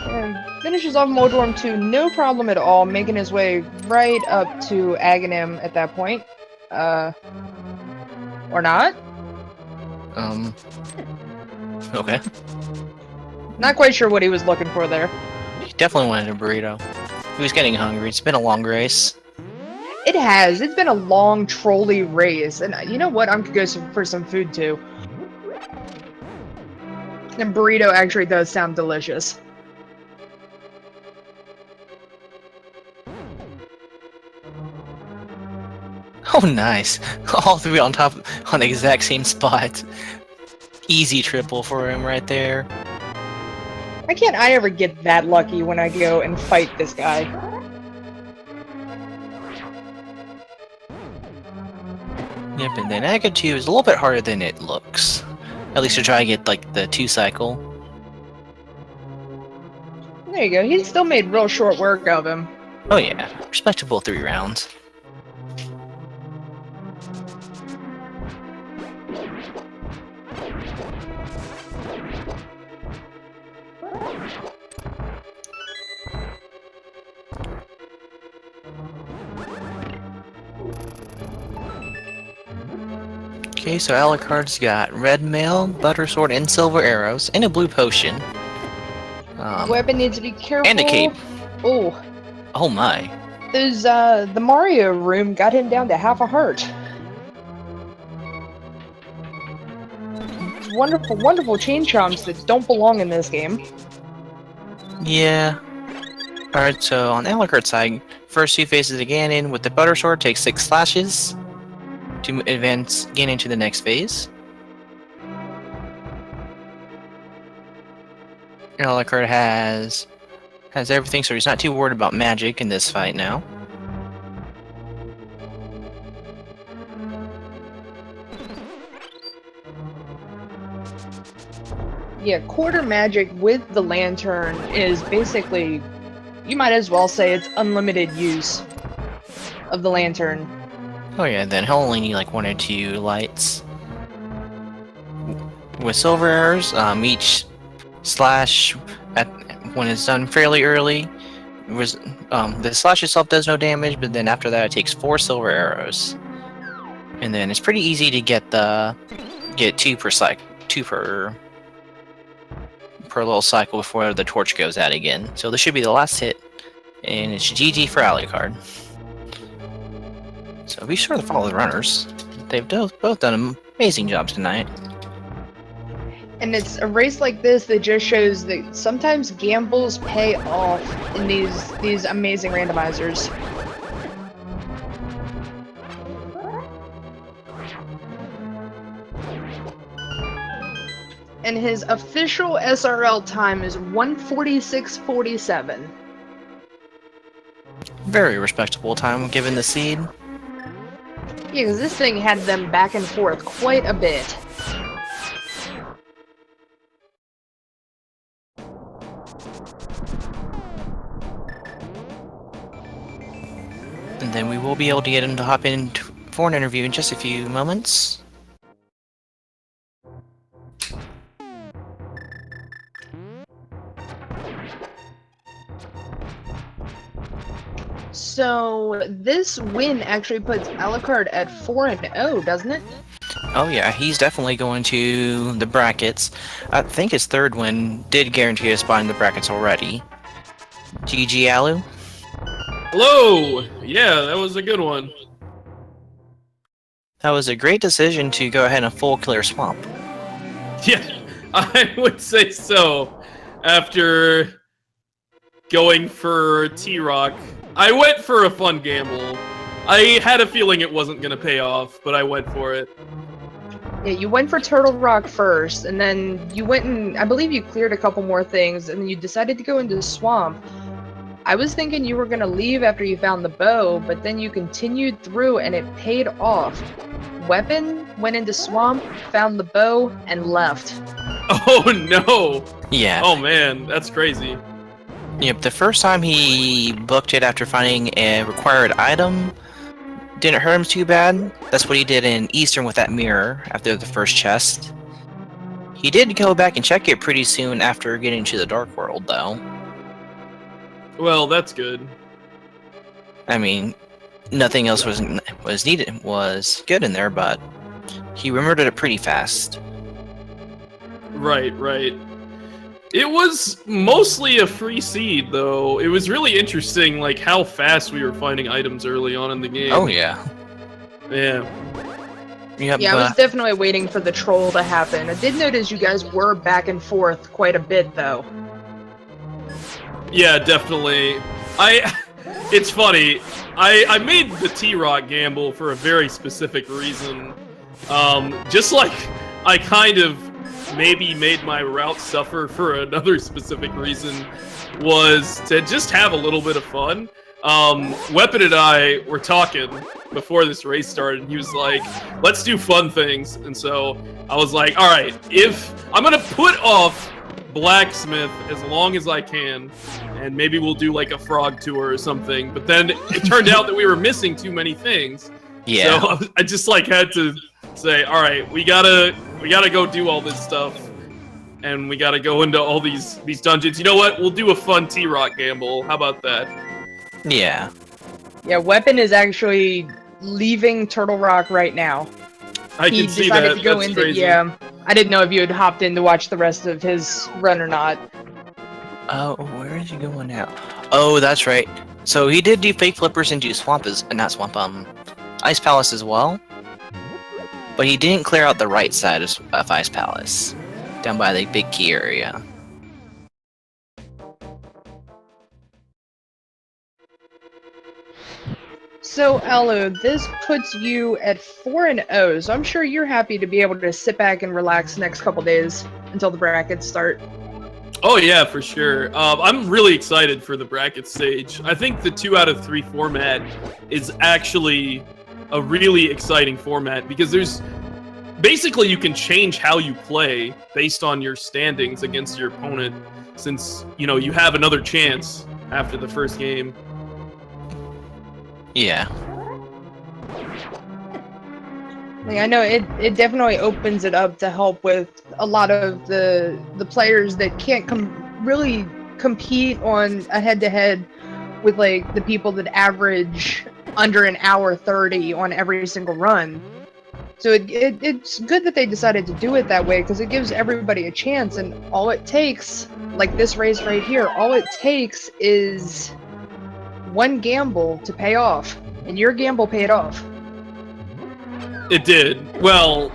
And finishes off Moldorm 2, no problem at all, making his way right up to Aghanim at that point. Or not? Okay. Not quite sure what he was looking for there. He definitely wanted a burrito. He was getting hungry. It's been a long race. It has. It's been a long trolley race. And you know what? I'm gonna go for some food too. And burrito actually does sound delicious. Oh, nice. All three on top, on the exact same spot. Easy triple for him right there. Why can't I ever get that lucky when I go and fight this guy? Yep, and then Aga 2 is a little bit harder than it looks. At least to try to get, like, the 2 cycle. There you go. He still made real short work of him. Oh yeah, respectable 3 rounds. Okay, so Alucard's got red mail, butter sword, and silver arrows, and a blue potion. Weapon needs to be careful. And a cape. Oh. Oh my. Those, the Mario room got him down to half a heart. Wonderful, wonderful chain chomps that don't belong in this game. Yeah. Alright, so on the Alucard side, first 2 phases of Ganon with the Butter Sword takes 6 slashes to advance Ganon to the next phase. Alucard has everything, so he's not too worried about magic in this fight now. Yeah, quarter magic with the lantern is basically, you might as well say it's unlimited use of the lantern. Oh yeah, then he'll only need like 1 or 2 lights. With silver arrows, each slash when it's done fairly early, the slash itself does no damage, but then after that it takes 4 silver arrows, and then it's pretty easy to get 2 per cycle, 2 per little cycle before the torch goes out again. So this should be the last hit, and it's GG for Alucard. So be sure to follow the runners. They've both done amazing jobs tonight. And it's a race like this that just shows that sometimes gambles pay off in these amazing randomizers. And his official SRL time is 1:46:47. Very respectable time given the seed. Yeah, because this thing had them back and forth quite a bit. And then we will be able to get him to hop in for an interview in just a few moments. So this win actually puts Alucard at 4-0, doesn't it? Oh yeah, he's definitely going to the brackets. I think his 3rd win did guarantee a spot in the brackets already. GG Alu? Hello! Yeah, that was a good one. That was a great decision to go ahead and full clear swamp. Yeah, I would say so. After going for T-Rock, I went for a fun gamble. I had a feeling it wasn't going to pay off, but I went for it. Yeah, you went for Turtle Rock first, and then you went and I believe you cleared a couple more things, and then you decided to go into the swamp. I was thinking you were going to leave after you found the bow, but then you continued through and it paid off. Wepen went into swamp, found the bow, and left. Oh no! Yeah. Oh man, that's crazy. Yep, the first time he booked it after finding a required item didn't hurt him too bad. That's what he did in Eastern with that mirror after the first chest. He did go back and check it pretty soon after getting to the Dark World, though. Well, that's good. I mean, nothing else was good in there, but he remembered it pretty fast. Right, right. It was mostly a free seed, though. It was really interesting, like, how fast we were finding items early on in the game. Oh, yeah. Yeah. Yep, Yeah, I was definitely waiting for the troll to happen. I did notice you guys were back and forth quite a bit, though. Yeah, definitely. It's funny. I made the T-Rock gamble for a very specific reason. Just like I kind of maybe made my route suffer for another specific reason, was to just have a little bit of fun. Wepen and I were talking before this race started, and he was like, let's do fun things. And so I was like, alright, if I'm gonna put off Blacksmith as long as I can, and maybe we'll do like a frog tour or something. But then it turned out that we were missing too many things. Yeah. So I just like had to say, all right, we gotta go do all this stuff, and we gotta go into all these dungeons. You know what? We'll do a fun T-Rock gamble. How about that? Yeah. Yeah, Wepen is actually leaving Turtle Rock right now. I can see that. To go That's into, crazy. yeah. I didn't know if you had hopped in to watch the rest of his run or not. Oh, where is he going now? Oh, that's right. So he did do fake flippers into Ice Palace as well. But he didn't clear out the right side of Ice Palace, down by the big key area. So, Alu, this puts you at 4-0, so I'm sure you're happy to be able to sit back and relax the next couple days until the brackets start. Oh yeah, for sure. I'm really excited for the bracket stage. I think the 2 out of 3 format is actually a really exciting format because there's basically you can change how you play based on your standings against your opponent, since you have another chance after the first game. Yeah. Like, I know it definitely opens it up to help with a lot of the players that can't really compete on a head-to-head with like the people that average under an hour 30 on every single run. So it's good that they decided to do it that way because it gives everybody a chance, and all it takes, like this race right here, all it takes is one gamble to pay off, and your gamble paid off. It did. Well,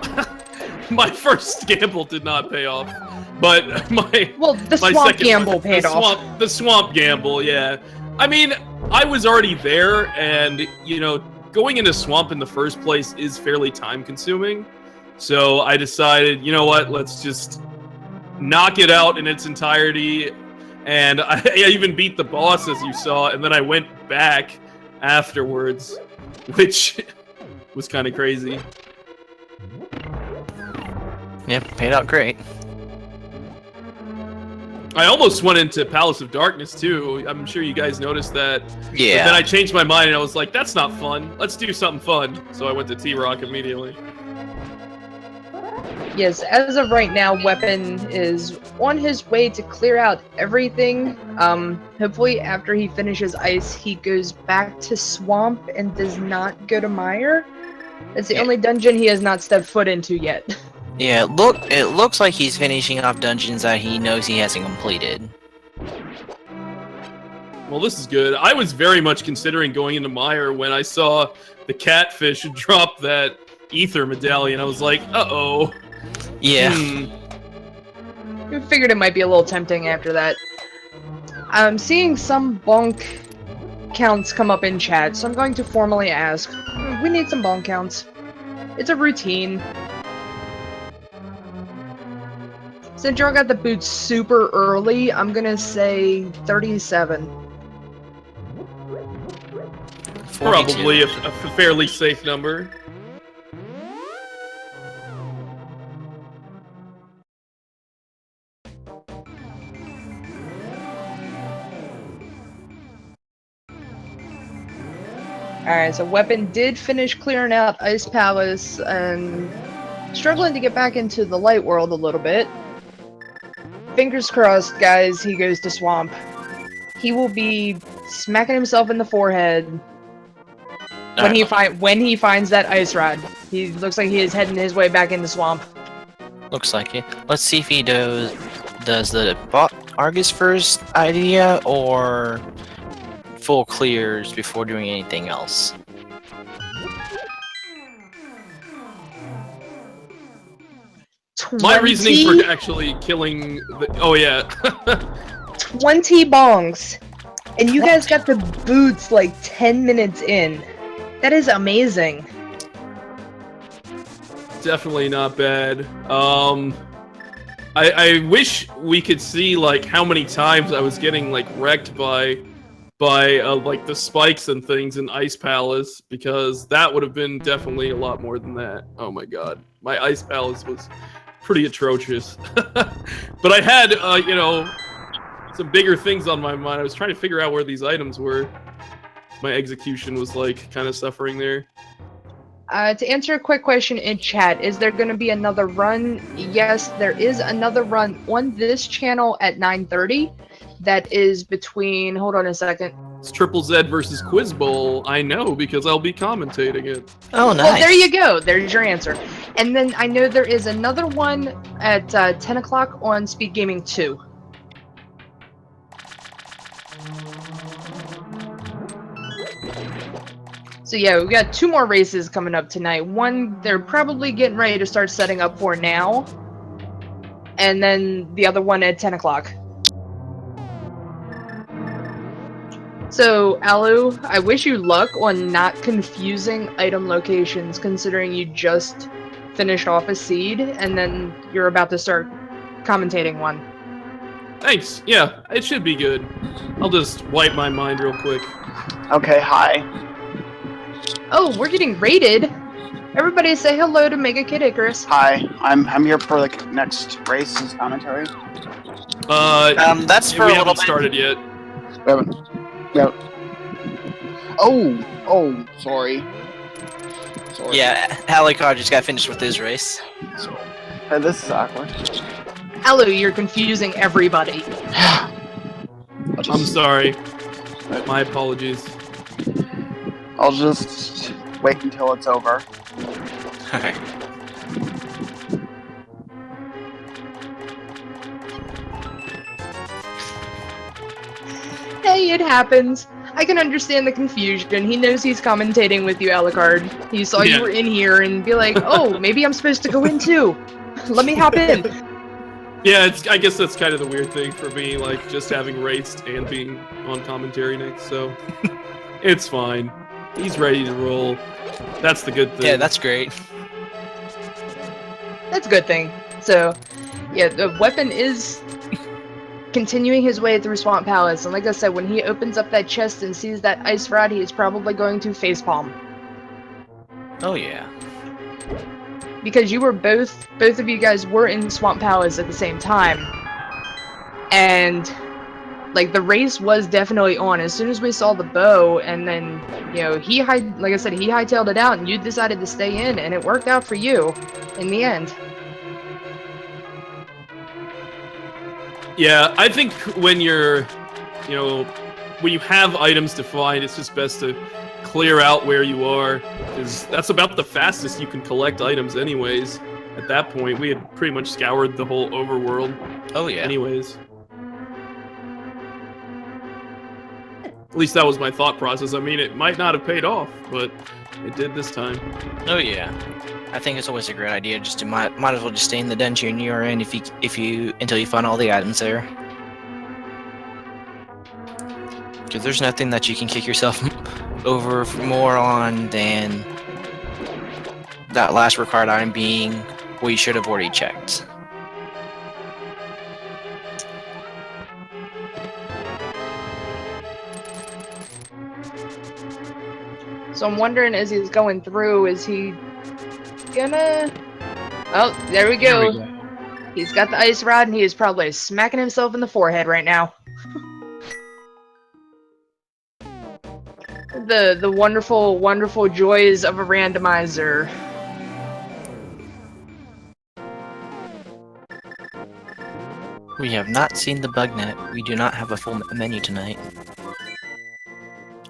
my first gamble did not pay off, but the swamp gamble paid off. The swamp gamble, yeah. I mean, I was already there, and going into swamp in the first place is fairly time consuming. So I decided, you know what, let's just knock it out in its entirety. And I even beat the boss, as you saw, and then I went back afterwards, which was kind of crazy. Yep, paid out great. I almost went into Palace of Darkness, too. I'm sure you guys noticed that. Yeah. But then I changed my mind, and I was like, that's not fun. Let's do something fun. So I went to T-Rock immediately. Yes, as of right now, Wepen is on his way to clear out everything. Hopefully after he finishes Ice, he goes back to Swamp and does not go to Mire. That's the only dungeon he has not stepped foot into yet. Yeah, it looks like he's finishing off dungeons that he knows he hasn't completed. Well, this is good. I was very much considering going into Mire when I saw the catfish drop that ether medallion. I was like, uh-oh. Yeah. I figured it might be a little tempting after that. I'm seeing some bonk counts come up in chat, so I'm going to formally ask. We need some bonk counts. It's a routine. Since y'all got the boots super early, I'm gonna say 37. 42. Probably a fairly safe number. Alright, so Wepen did finish clearing out Ice Palace and struggling to get back into the light world a little bit. Fingers crossed, guys, he goes to Swamp. He will be smacking himself in the forehead when he finds that ice rod. He looks like he is heading his way back into Swamp. Looks like it. Let's see if he does the Argus first idea or full clears before doing anything else. My reasoning for actually killing oh yeah. 20 bongs. And you guys got the boots like 10 minutes in. That is amazing. Definitely not bad. I wish we could see like how many times I was getting like wrecked by like the spikes and things in Ice Palace, because that would have been definitely a lot more than that. Oh my god. My Ice Palace was pretty atrocious. But I had some bigger things on my mind. I was trying to figure out where these items were. My execution was like kind of suffering there. To answer a quick question in chat, is there going to be another run? Yes, there is another run on this channel at 9:30. That is between, hold on a second. It's Triple Z versus Quiz Bowl. I know because I'll be commentating it. Oh, nice. Well, there you go. There's your answer. And then I know there is another one at 10 o'clock on Speed Gaming 2. So yeah, we've got 2 more races coming up tonight. One they're probably getting ready to start setting up for now, and then the other one at 10 o'clock. So, Alu, I wish you luck on not confusing item locations, considering you just finished off a seed, and then you're about to start commentating one. Thanks. Yeah, it should be good. I'll just wipe my mind real quick. Okay, hi. Oh, we're getting rated! Everybody say hello to Mega Kid Icarus. Hi, I'm here for the next race's commentary. That's for we a little haven't bit. started yet. We haven't. Yep. Oh, sorry. Sorry. Yeah, Alucard just got finished with his race. So, hey, this is awkward. Alu, you're confusing everybody. I'm sorry. My apologies. I'll just wait until it's over. Alright. Hey, it happens. I can understand the confusion. He knows he's commentating with you, Alucard. He saw Yeah. you were in here and be like, oh, maybe I'm supposed to go in too. Let me hop in. Yeah, I guess that's kind of the weird thing for me, like, just having raced and being on commentary next, so... It's fine. He's ready to roll. That's the good thing. Yeah, that's great. That's a good thing. So, yeah, the Wepen is continuing his way through Swamp Palace, and like I said, when he opens up that chest and sees that ice rod, he is probably going to facepalm. Oh yeah. Because you were both of you guys were in Swamp Palace at the same time. And like the race was definitely on as soon as we saw the bow, and then like I said, he hightailed it out and you decided to stay in, and it worked out for you in the end. Yeah, I think when you're, when you have items to find, it's just best to clear out where you are, because that's about the fastest you can collect items anyways. At that point, we had pretty much scoured the whole overworld. Oh yeah. Anyways. At least that was my thought process. I mean, it might not have paid off, but it did this time. Oh yeah. I think it's always a great idea just to might as well just stay in the dungeon you're in if you until you find all the items there. Because there's nothing that you can kick yourself over more on than that last required item being what you should have already checked. So I'm wondering, as he's going through, is he gonna... Oh, there we go. He's got the ice rod, and he is probably smacking himself in the forehead right now. The wonderful, wonderful joys of a randomizer. We have not seen the bug net. We do not have a full menu tonight.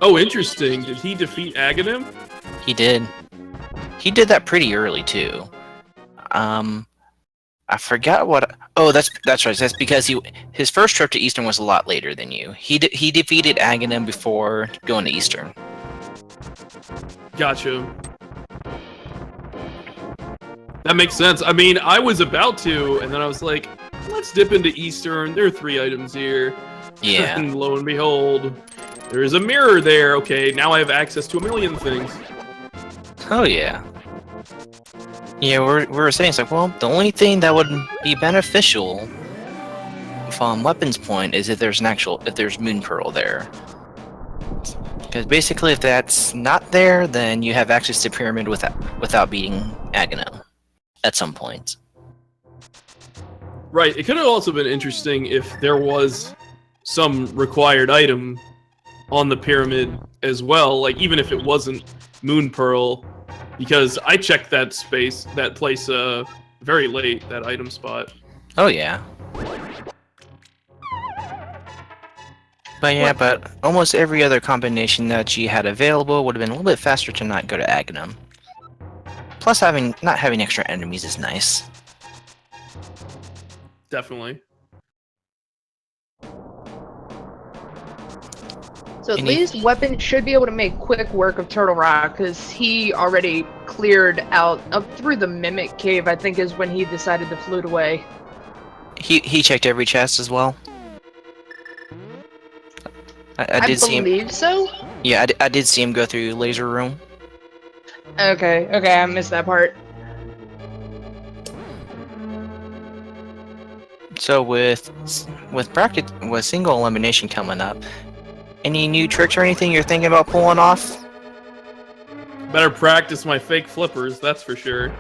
Oh, interesting. Did he defeat Aghanim? He did. He did that pretty early too. I forgot what. Oh, that's right. That's because his first trip to Eastern was a lot later than you. He defeated Aghanim before going to Eastern. Gotcha. That makes sense. I mean, I was about to, and then I was like, let's dip into Eastern. There are 3 items here. Yeah. And lo and behold, there is a mirror there. Okay, now I have access to a million things. Oh yeah. Yeah, we were saying it's like, well, the only thing that would be beneficial from Weapon's point is if there's Moon Pearl there. Because basically, if that's not there, then you have access to Pyramid without beating Aghanim at some point. Right. It could have also been interesting if there was some required item on the pyramid as well, like even if it wasn't Moon Pearl, because I checked that place very late, that item spot. Oh yeah. But yeah, but almost every other combination that you had available would have been a little bit faster to not go to Aghanim. Plus, not having extra enemies is nice. Definitely. So at least Weapon should be able to make quick work of Turtle Rock, because he already cleared out up through the Mimic Cave, I think is when he decided to float away. He checked every chest as well. I did see him. I believe so? Yeah, I did see him go through laser room. Okay, I missed that part. So with single elimination coming up, any new tricks or anything you're thinking about pulling off? Better practice my fake flippers, that's for sure.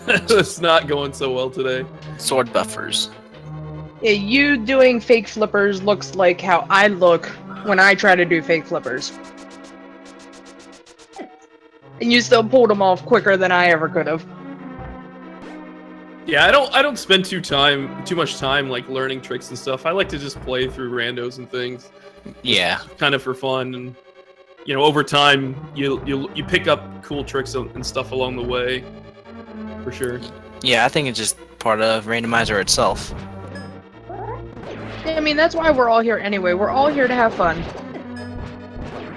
That's not going so well today. Sword buffers. Yeah, you doing fake flippers looks like how I look when I try to do fake flippers. And you still pulled them off quicker than I ever could have. Yeah, I don't spend too much time like learning tricks and stuff. I like to just play through randos and things. Yeah, kind of for fun, and you know, over time you pick up cool tricks and stuff along the way, for sure. Yeah, I think it's just part of Randomizer itself. Yeah, I mean, that's why we're all here anyway. We're all here to have fun.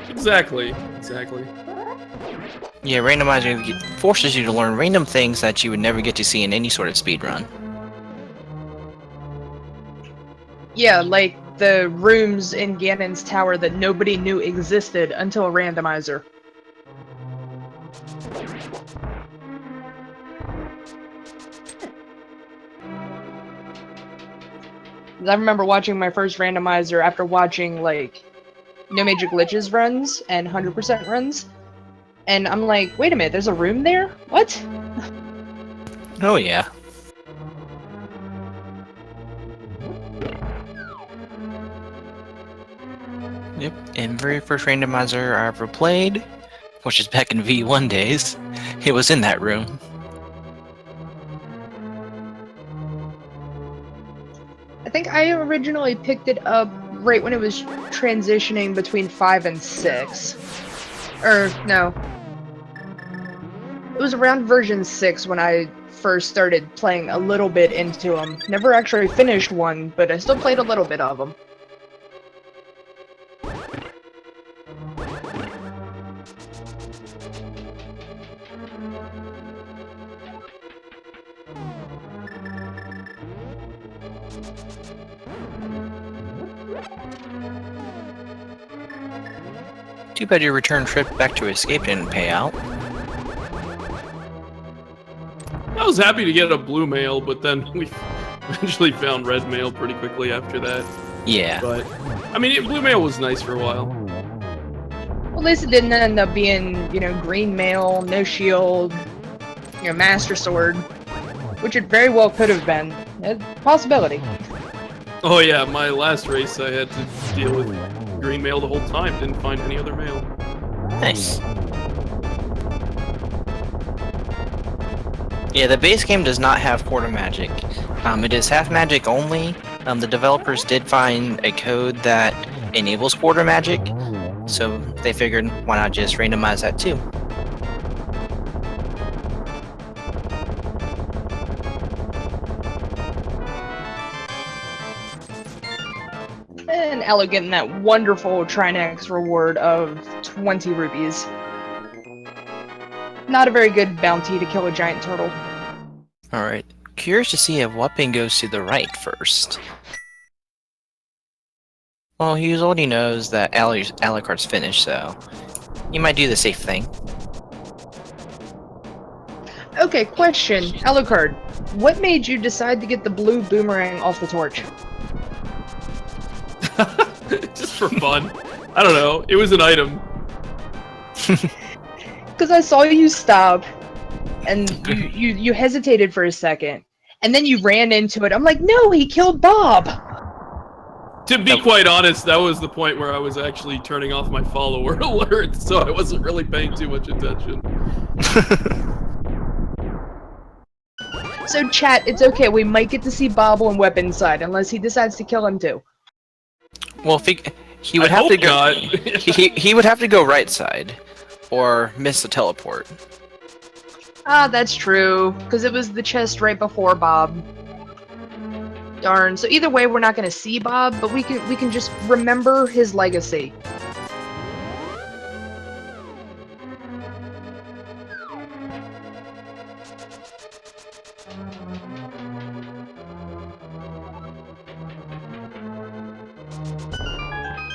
Exactly. Yeah, Randomizer forces you to learn random things that you would never get to see in any sort of speedrun. Yeah, like the rooms in Ganon's tower that nobody knew existed until Randomizer. I remember watching my first Randomizer after watching, like, No Major Glitches runs and 100% runs. And I'm like, wait a minute, there's a room there? What? Oh yeah. Yep, and very first Randomizer I ever played, which is back in V1 days, it was in that room. I think I originally picked it up right when it was transitioning between 5 and 6. Or, no. It was around version 6 when I first started playing a little bit into them. Never actually finished one, but I still played a little bit of them. Too bad your return trip back to Escape didn't pay out. I was happy to get a blue mail, but then we eventually found red mail pretty quickly after that. Yeah. But, I mean, blue mail was nice for a while. Well, at least it didn't end up being, you know, green mail, no shield, you know, master sword, which it very well could have been. A possibility. Oh yeah, my last race I had to deal with green mail the whole time, didn't find any other mail. Nice. Yeah, the base game does not have quarter magic. It is half magic only. The developers did find a code that enables quarter magic, so they figured why not just randomize that too. And Ella getting that wonderful Trinex reward of 20 rupees. Not a very good bounty to kill a giant turtle. Alright, curious to see if Wepen goes to the right first. Well, he already knows that Alucard's finished, so he might do the safe thing. Okay, question. Alucard, what made you decide to get the blue boomerang off the torch? Just for fun. I don't know. It was an item. Because I saw you stop, and you hesitated for a second, and then you ran into it. I'm like, no, he killed Bob! To be quite honest, that was the point where I was actually turning off my follower alert, so I wasn't really paying too much attention. So chat, it's okay, we might get to see Bob on Weapon side, unless he decides to kill him too. Well, he would have to go. he would have to go right side, or miss the teleport. Ah, that's true, because it was the chest right before Bob. Darn. So either way, we're not going to see Bob, but we can just remember his legacy.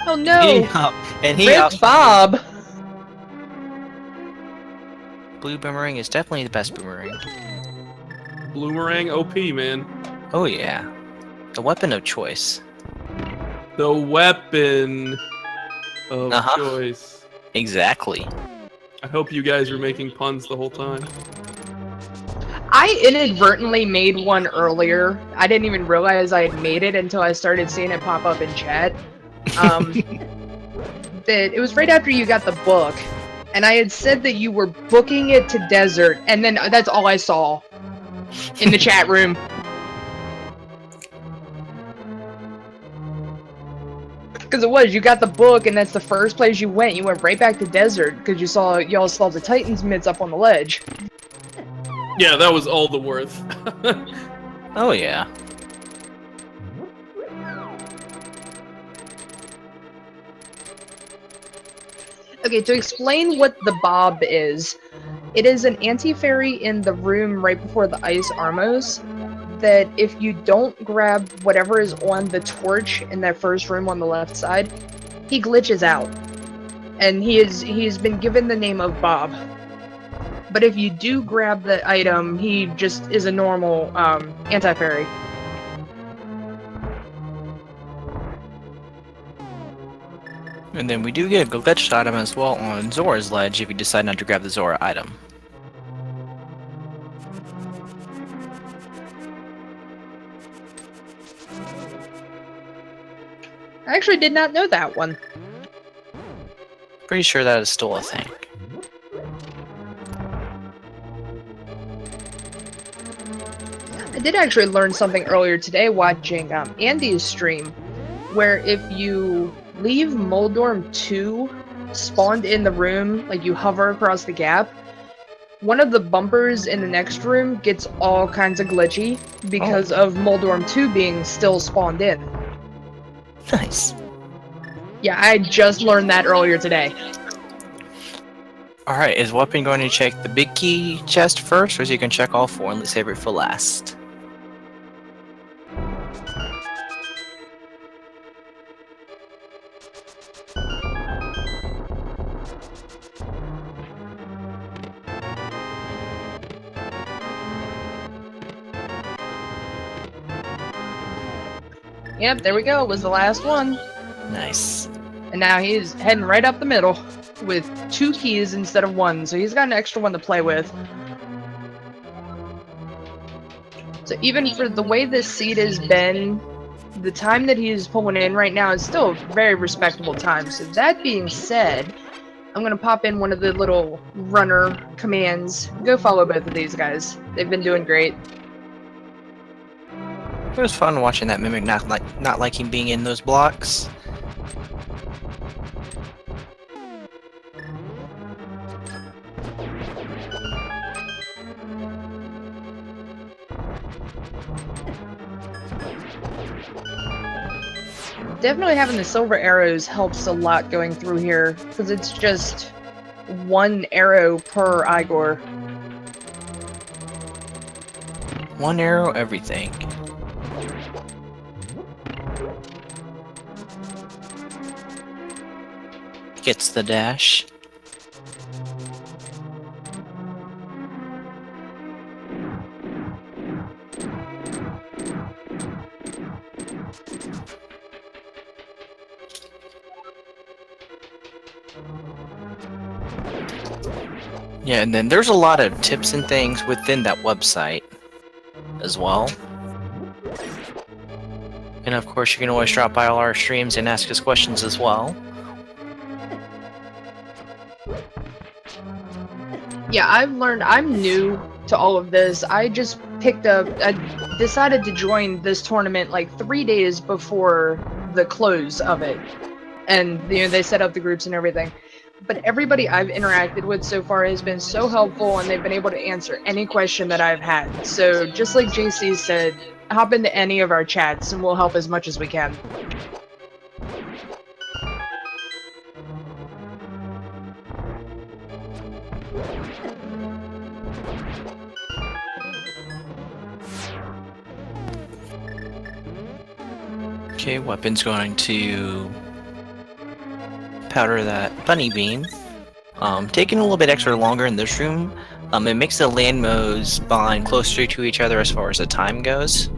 Oh no! Rip Bob! Blue boomerang is definitely the best boomerang. Bloomerang OP, man. Oh yeah. The weapon of choice. The weapon of choice. Exactly. I hope you guys were making puns the whole time. I inadvertently made one earlier. I didn't even realize I had made it until I started seeing it pop up in chat. That it was right after you got the book, and I had said that you were booking it to desert, and then that's all I saw in the chat room. Because it was, you got the book, and that's the first place you went. You went right back to desert because y'all saw the Titan's mitts up on the ledge. Yeah, that was all the worth. Oh yeah. Okay, to explain what the Bob is, it is an anti-fairy in the room right before the Ice Armos, that if you don't grab whatever is on the torch in that first room on the left side, he glitches out. And he's been given the name of Bob. But if you do grab the item, he just is a normal anti-fairy. And then we do get a glitched item as well on Zora's ledge if you decide not to grab the Zora item. I actually did not know that one. Pretty sure that is still a thing. I did actually learn something earlier today watching Andy's stream, where if you leave Moldorm 2 spawned in the room, like you hover across the gap, one of the bumpers in the next room gets all kinds of glitchy because of Moldorm 2 being still spawned in. Nice. Yeah, I just learned that earlier today. Alright, is Wepen going to check the big key chest first, or is he going to check all four and let's save it for last? Yep, there we go. It was the last one. Nice. And now he's heading right up the middle with 2 keys instead of 1, so he's got an extra one to play with. So even for the way this seed has been, the time that he's pulling in right now is still a very respectable time. So that being said, I'm going to pop in one of the little runner commands. Go follow both of these guys. They've been doing great. It was fun watching that Mimic not liking being in those blocks. Definitely having the silver arrows helps a lot going through here, because it's just 1 arrow per Igor. 1 arrow, everything. Gets the dash. Yeah, and then there's a lot of tips and things within that website as well. And of course, you can always drop by all our streams and ask us questions as well. Yeah, I've learned, I'm new to all of this. I just I decided to join this tournament like 3 days before the close of it. And, you know, they set up the groups and everything. But everybody I've interacted with so far has been so helpful, and they've been able to answer any question that I've had. So just like JC said, hop into any of our chats and we'll help as much as we can. Okay, Weapen's going to powder that bunny beam. Taking a little bit extra longer in this room, it makes the land modes bind closer to each other as far as the time goes.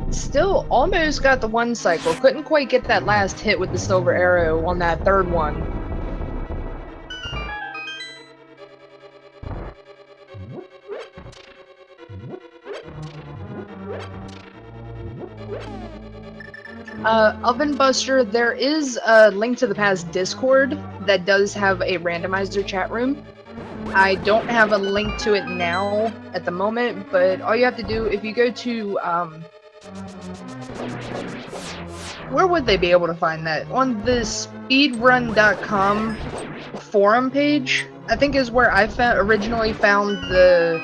Still almost got the one cycle. Couldn't quite get that last hit with the silver arrow on that third one. Oven Buster, there is a Link to the Past Discord that does have a randomizer chat room. I don't have a link to it now at the moment, but all you have to do, if you go to, where would they be able to find that? On the speedrun.com forum page, I think is where I originally found the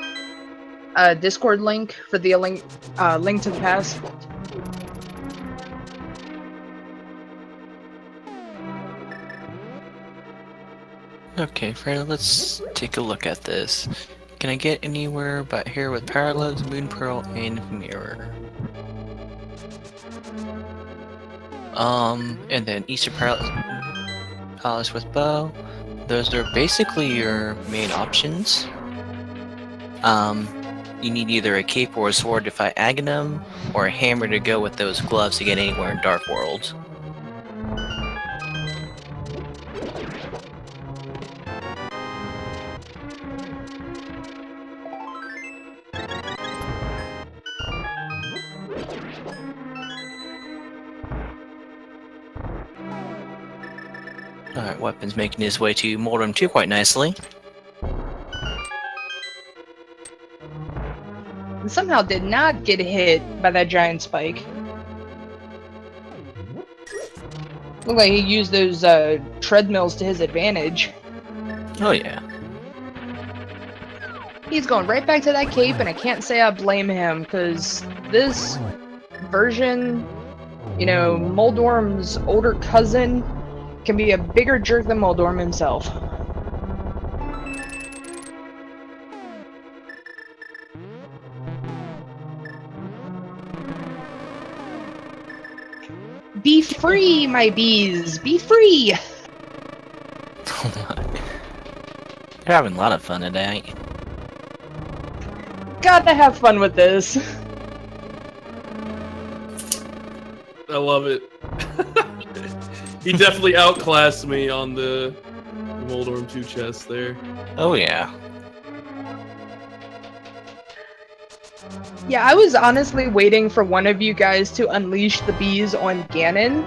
Discord link for the Link to the Past. Okay, Fred, let's take a look at this. Can I get anywhere but here with Parallels, Moon Pearl, and Mirror? And then Easter Palace with Bow. Those are basically your main options. You need either a cape or a sword to fight Aghanim, or a hammer to go with those gloves to get anywhere in Dark World. Alright, Weapen's making his way to Moldrum 2 quite nicely. And somehow did not get hit by that giant spike. Looked like he used those treadmills to his advantage. Oh yeah. He's going right back to that cape, and I can't say I blame him, because this version, you know, Moldorm's older cousin can be a bigger jerk than Moldorm himself. Be free, my bees! Be free! They're having a lot of fun today. Gotta have fun with this. I love it. He definitely outclassed me on the Moldorm 2 chest there. Oh yeah. Yeah, I was honestly waiting for one of you guys to unleash the bees on Ganon,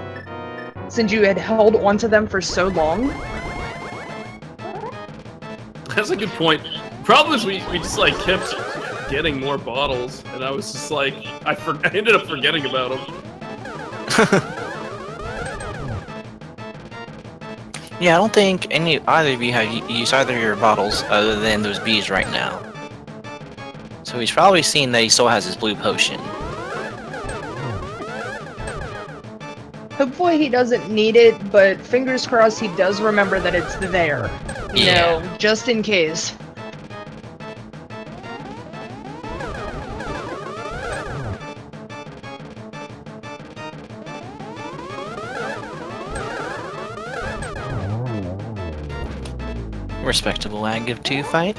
since you had held onto them for so long. That's a good point. Problem is we just like kept getting more bottles, and I was just like, I ended up forgetting about them. Yeah, I don't think either of you have used either of your bottles other than those bees right now. So he's probably seen that he still has his blue potion. Hopefully he doesn't need it, but fingers crossed he does remember that it's there. You know, just in case. Respectable Ag of 2 fight.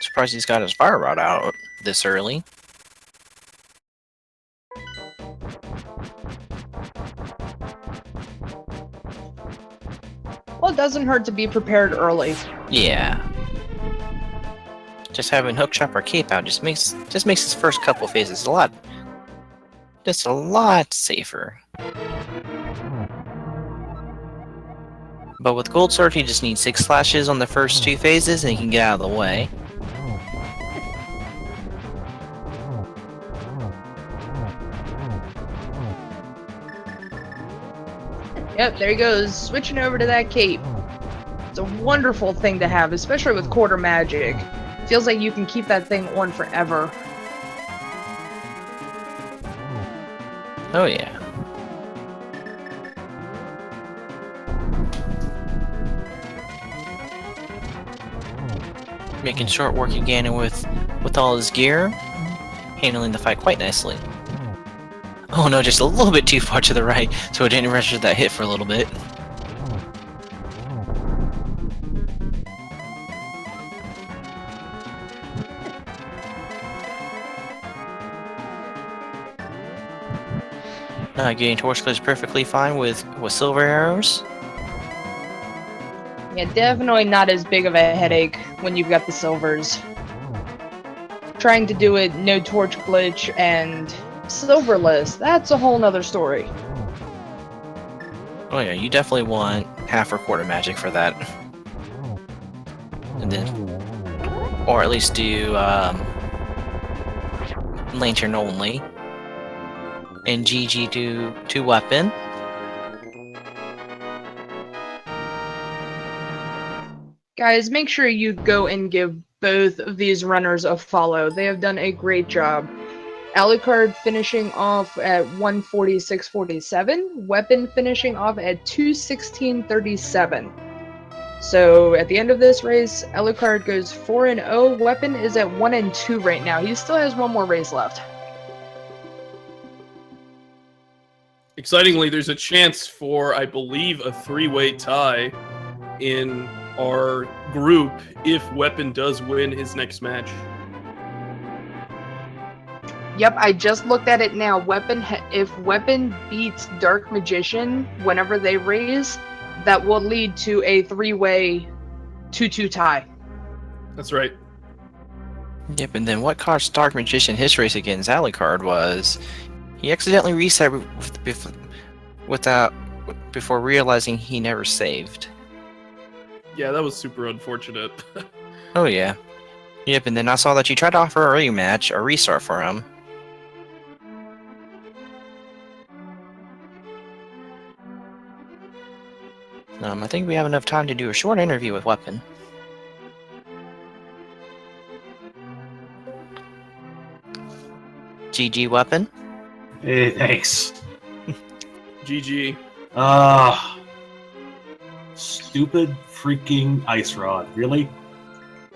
Surprised he's got his fire rod out this early. Well, it doesn't hurt to be prepared early. Yeah. Just having Hookshot or Cape out just makes his first couple phases a lot safer. But with Gold Sword, he just needs 6 slashes on the first 2 phases and he can get out of the way. Yep, there he goes, switching over to that cape. It's a wonderful thing to have, especially with quarter magic. Feels like you can keep that thing on forever. Oh yeah. Making short work again with all his gear, handling the fight quite nicely. Oh no, just a little bit too far to the right, so it didn't register that hit for a little bit. Getting torch goes perfectly fine with silver arrows. Yeah, definitely not as big of a headache when you've got the silvers. Trying to do it no torch glitch and silverless, that's a whole nother story. Oh yeah, you definitely want half or quarter magic for that. And then, or at least do lantern only. And GG to Wepen. Guys, make sure you go and give both of these runners a follow. They have done a great job. Alucard finishing off at 146.47, Wepen finishing off at 216.37. So at the end of this race, Alucard goes 4-0. Wepen is at 1-2 right now. He still has one more race left. Excitingly, there's a chance for, I believe, a three-way tie in our group if Wepen does win his next match. Yep, I just looked at it now. If Wepen beats Dark Magician whenever they raise, that will lead to a three-way 2-2 tie. That's right. Yep, and then what caused Dark Magician his race against Alucard was he accidentally reset before realizing he never saved. Yeah, that was super unfortunate. Oh yeah. Yep, and then I saw that you tried to offer a rematch, a restart for him. I think we have enough time to do a short interview with Wepen. GG Wepen. Hey, thanks. GG. Stupid freaking ice rod. Really?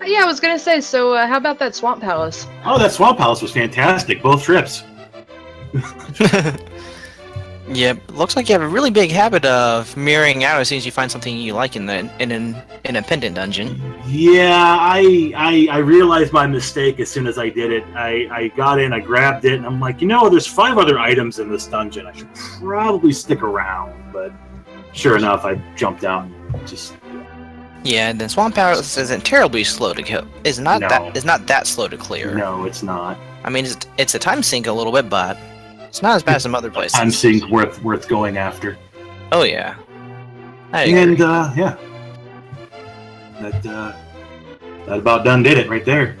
Yeah, I was gonna say, so how about that Swamp Palace? Oh, that Swamp Palace was fantastic. Both trips. Yep, looks like you have a really big habit of mirroring out as soon as you find something you like in a pendant dungeon. Yeah, I realized my mistake as soon as I did it. I got in, I grabbed it, and I'm like, there's 5 other items in this dungeon. I should probably stick around, but sure enough, I jumped out and just... Yeah, and then Swamp Palace isn't terribly slow to kill. It's not that slow to clear. No, it's not. I mean, it's a time sink a little bit, but it's not as bad as some other places. Time sink worth going after. Oh yeah. And yeah, that about done did it right there.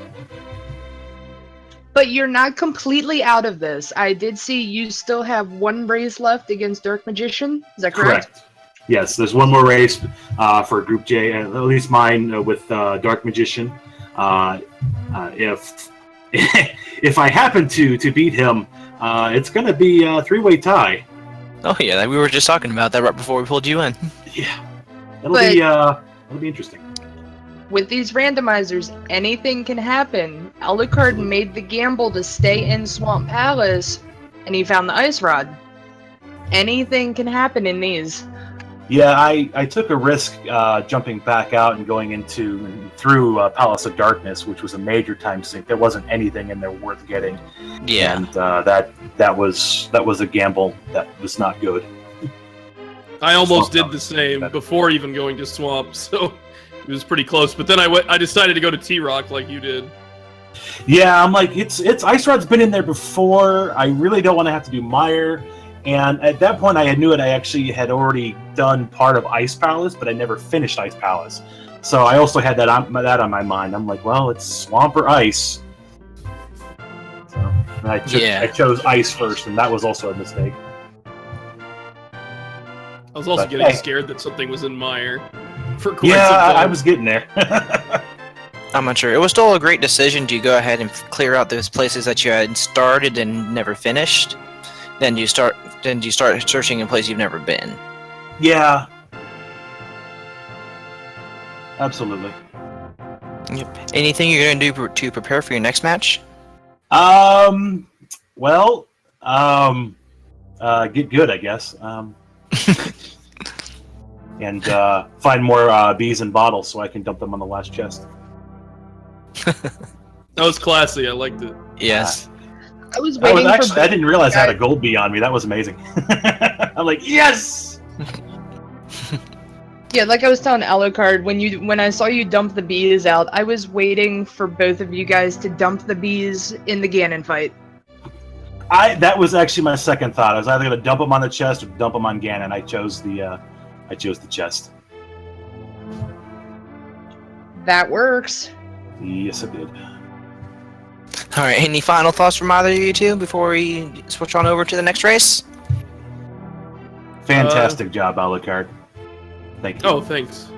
But you're not completely out of this. I did see you still have one race left against Dark Magician. Is that correct? Yes, there's one more race for Group J, at least mine with Dark Magician. If I happen to beat him, it's going to be a 3-way tie. Oh yeah, we were just talking about that right before we pulled you in. Yeah, that'll be interesting. With these randomizers, anything can happen. Alucard made the gamble to stay in Swamp Palace, and he found the ice rod. Anything can happen in these. Yeah, I took a risk jumping back out and going through Palace of Darkness, which was a major time sink. There wasn't anything in there worth getting. Yeah, and that was a gamble that was not good. I almost did the same before even going to Swamp, so it was pretty close. But then I decided to go to T-Rock like you did. Yeah, I'm like, it's Ice Rod's been in there before. I really don't want to have to do Mire. And at that point, I knew it. I actually had already done part of Ice Palace, but I never finished Ice Palace. So I also had that on my mind. I'm like, well, it's Swamp or Ice. So I chose Ice first, and that was also a mistake. was also But, getting hey. scared that something was in mire for quite Yeah, some time. I was getting there. I'm not sure. It was still a great decision to go ahead and clear out those places that you had started and never finished. Then you start searching in places you've never been. Yeah. Absolutely. Yep. Anything you're gonna do to prepare for your next match? Well, get good, I guess. And find more bees and bottles so I can dump them on the last chest. That was classy. I liked it. Yes. I was waiting I didn't realize I had a guys- gold bee on me. That was amazing. I'm like, yes! Yeah, like I was telling Alucard, when I saw you dump the bees out, I was waiting for both of you guys to dump the bees in the Ganon fight. That was actually my second thought. I was either going to dump them on the chest or dump them on Ganon. I chose the chest. That works. Yes, I did. All right. Any final thoughts from either of you two before we switch on over to the next race? Fantastic job, Alucard. Thank you. Oh, thanks.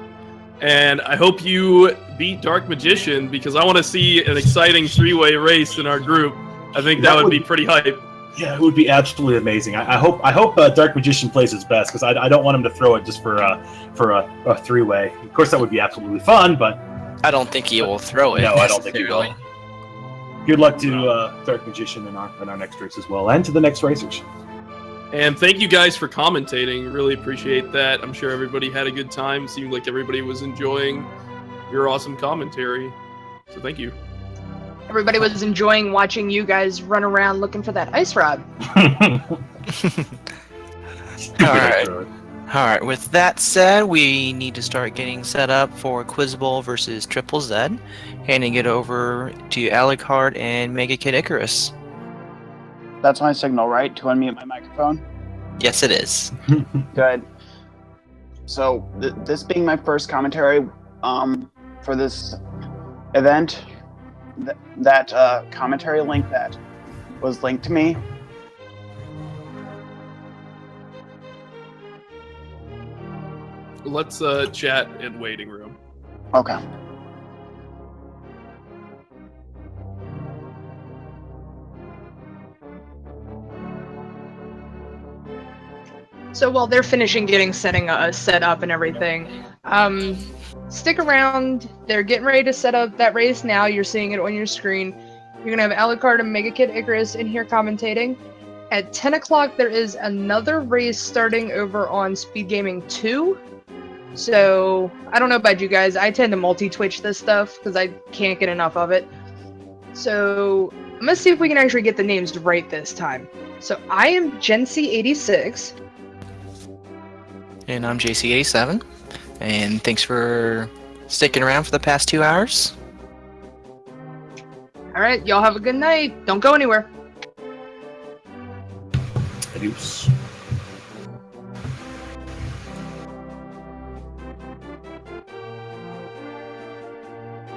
And I hope you beat Dark Magician because I want to see an exciting three-way race in our group. I think that would be pretty hype. Yeah, it would be absolutely amazing. I hope Dark Magician plays his best because I don't want him to throw it just for a three-way. Of course, that would be absolutely fun, but I don't think he will throw it. no, I don't think he will. necessarily. Good luck to Dark Magician in our next race as well, and to the next racers. And thank you guys for commentating. Really appreciate that. I'm sure everybody had a good time. Seemed like everybody was enjoying your awesome commentary. So thank you. Everybody was enjoying watching you guys run around looking for that ice rod. Alright. Alright, with that said, we need to start getting set up for Quizball versus Triple Z. Handing it over to Alucard and Mega Kid Icarus. That's my signal, right? To unmute my microphone? Yes, it is. Good. So, this being my first commentary for this event, that commentary link that was linked to me, Let's chat in waiting room. okay. So while they're finishing getting set up and everything, stick around. They're getting ready to set up that race now. You're seeing it on your screen. You're gonna have Alucard and Mega Kid Icarus in here commentating. At 10 o'clock, there is another race starting over on Speed Gaming 2. So I don't know about you guys. I tend to multi-twitch this stuff because I can't get enough of it. So I'm gonna see if we can actually get the names right this time. So I am Gency86. And I'm JC87. And thanks for sticking around for the past 2 hours. Alright, y'all have a good night. Don't go anywhere. Adios.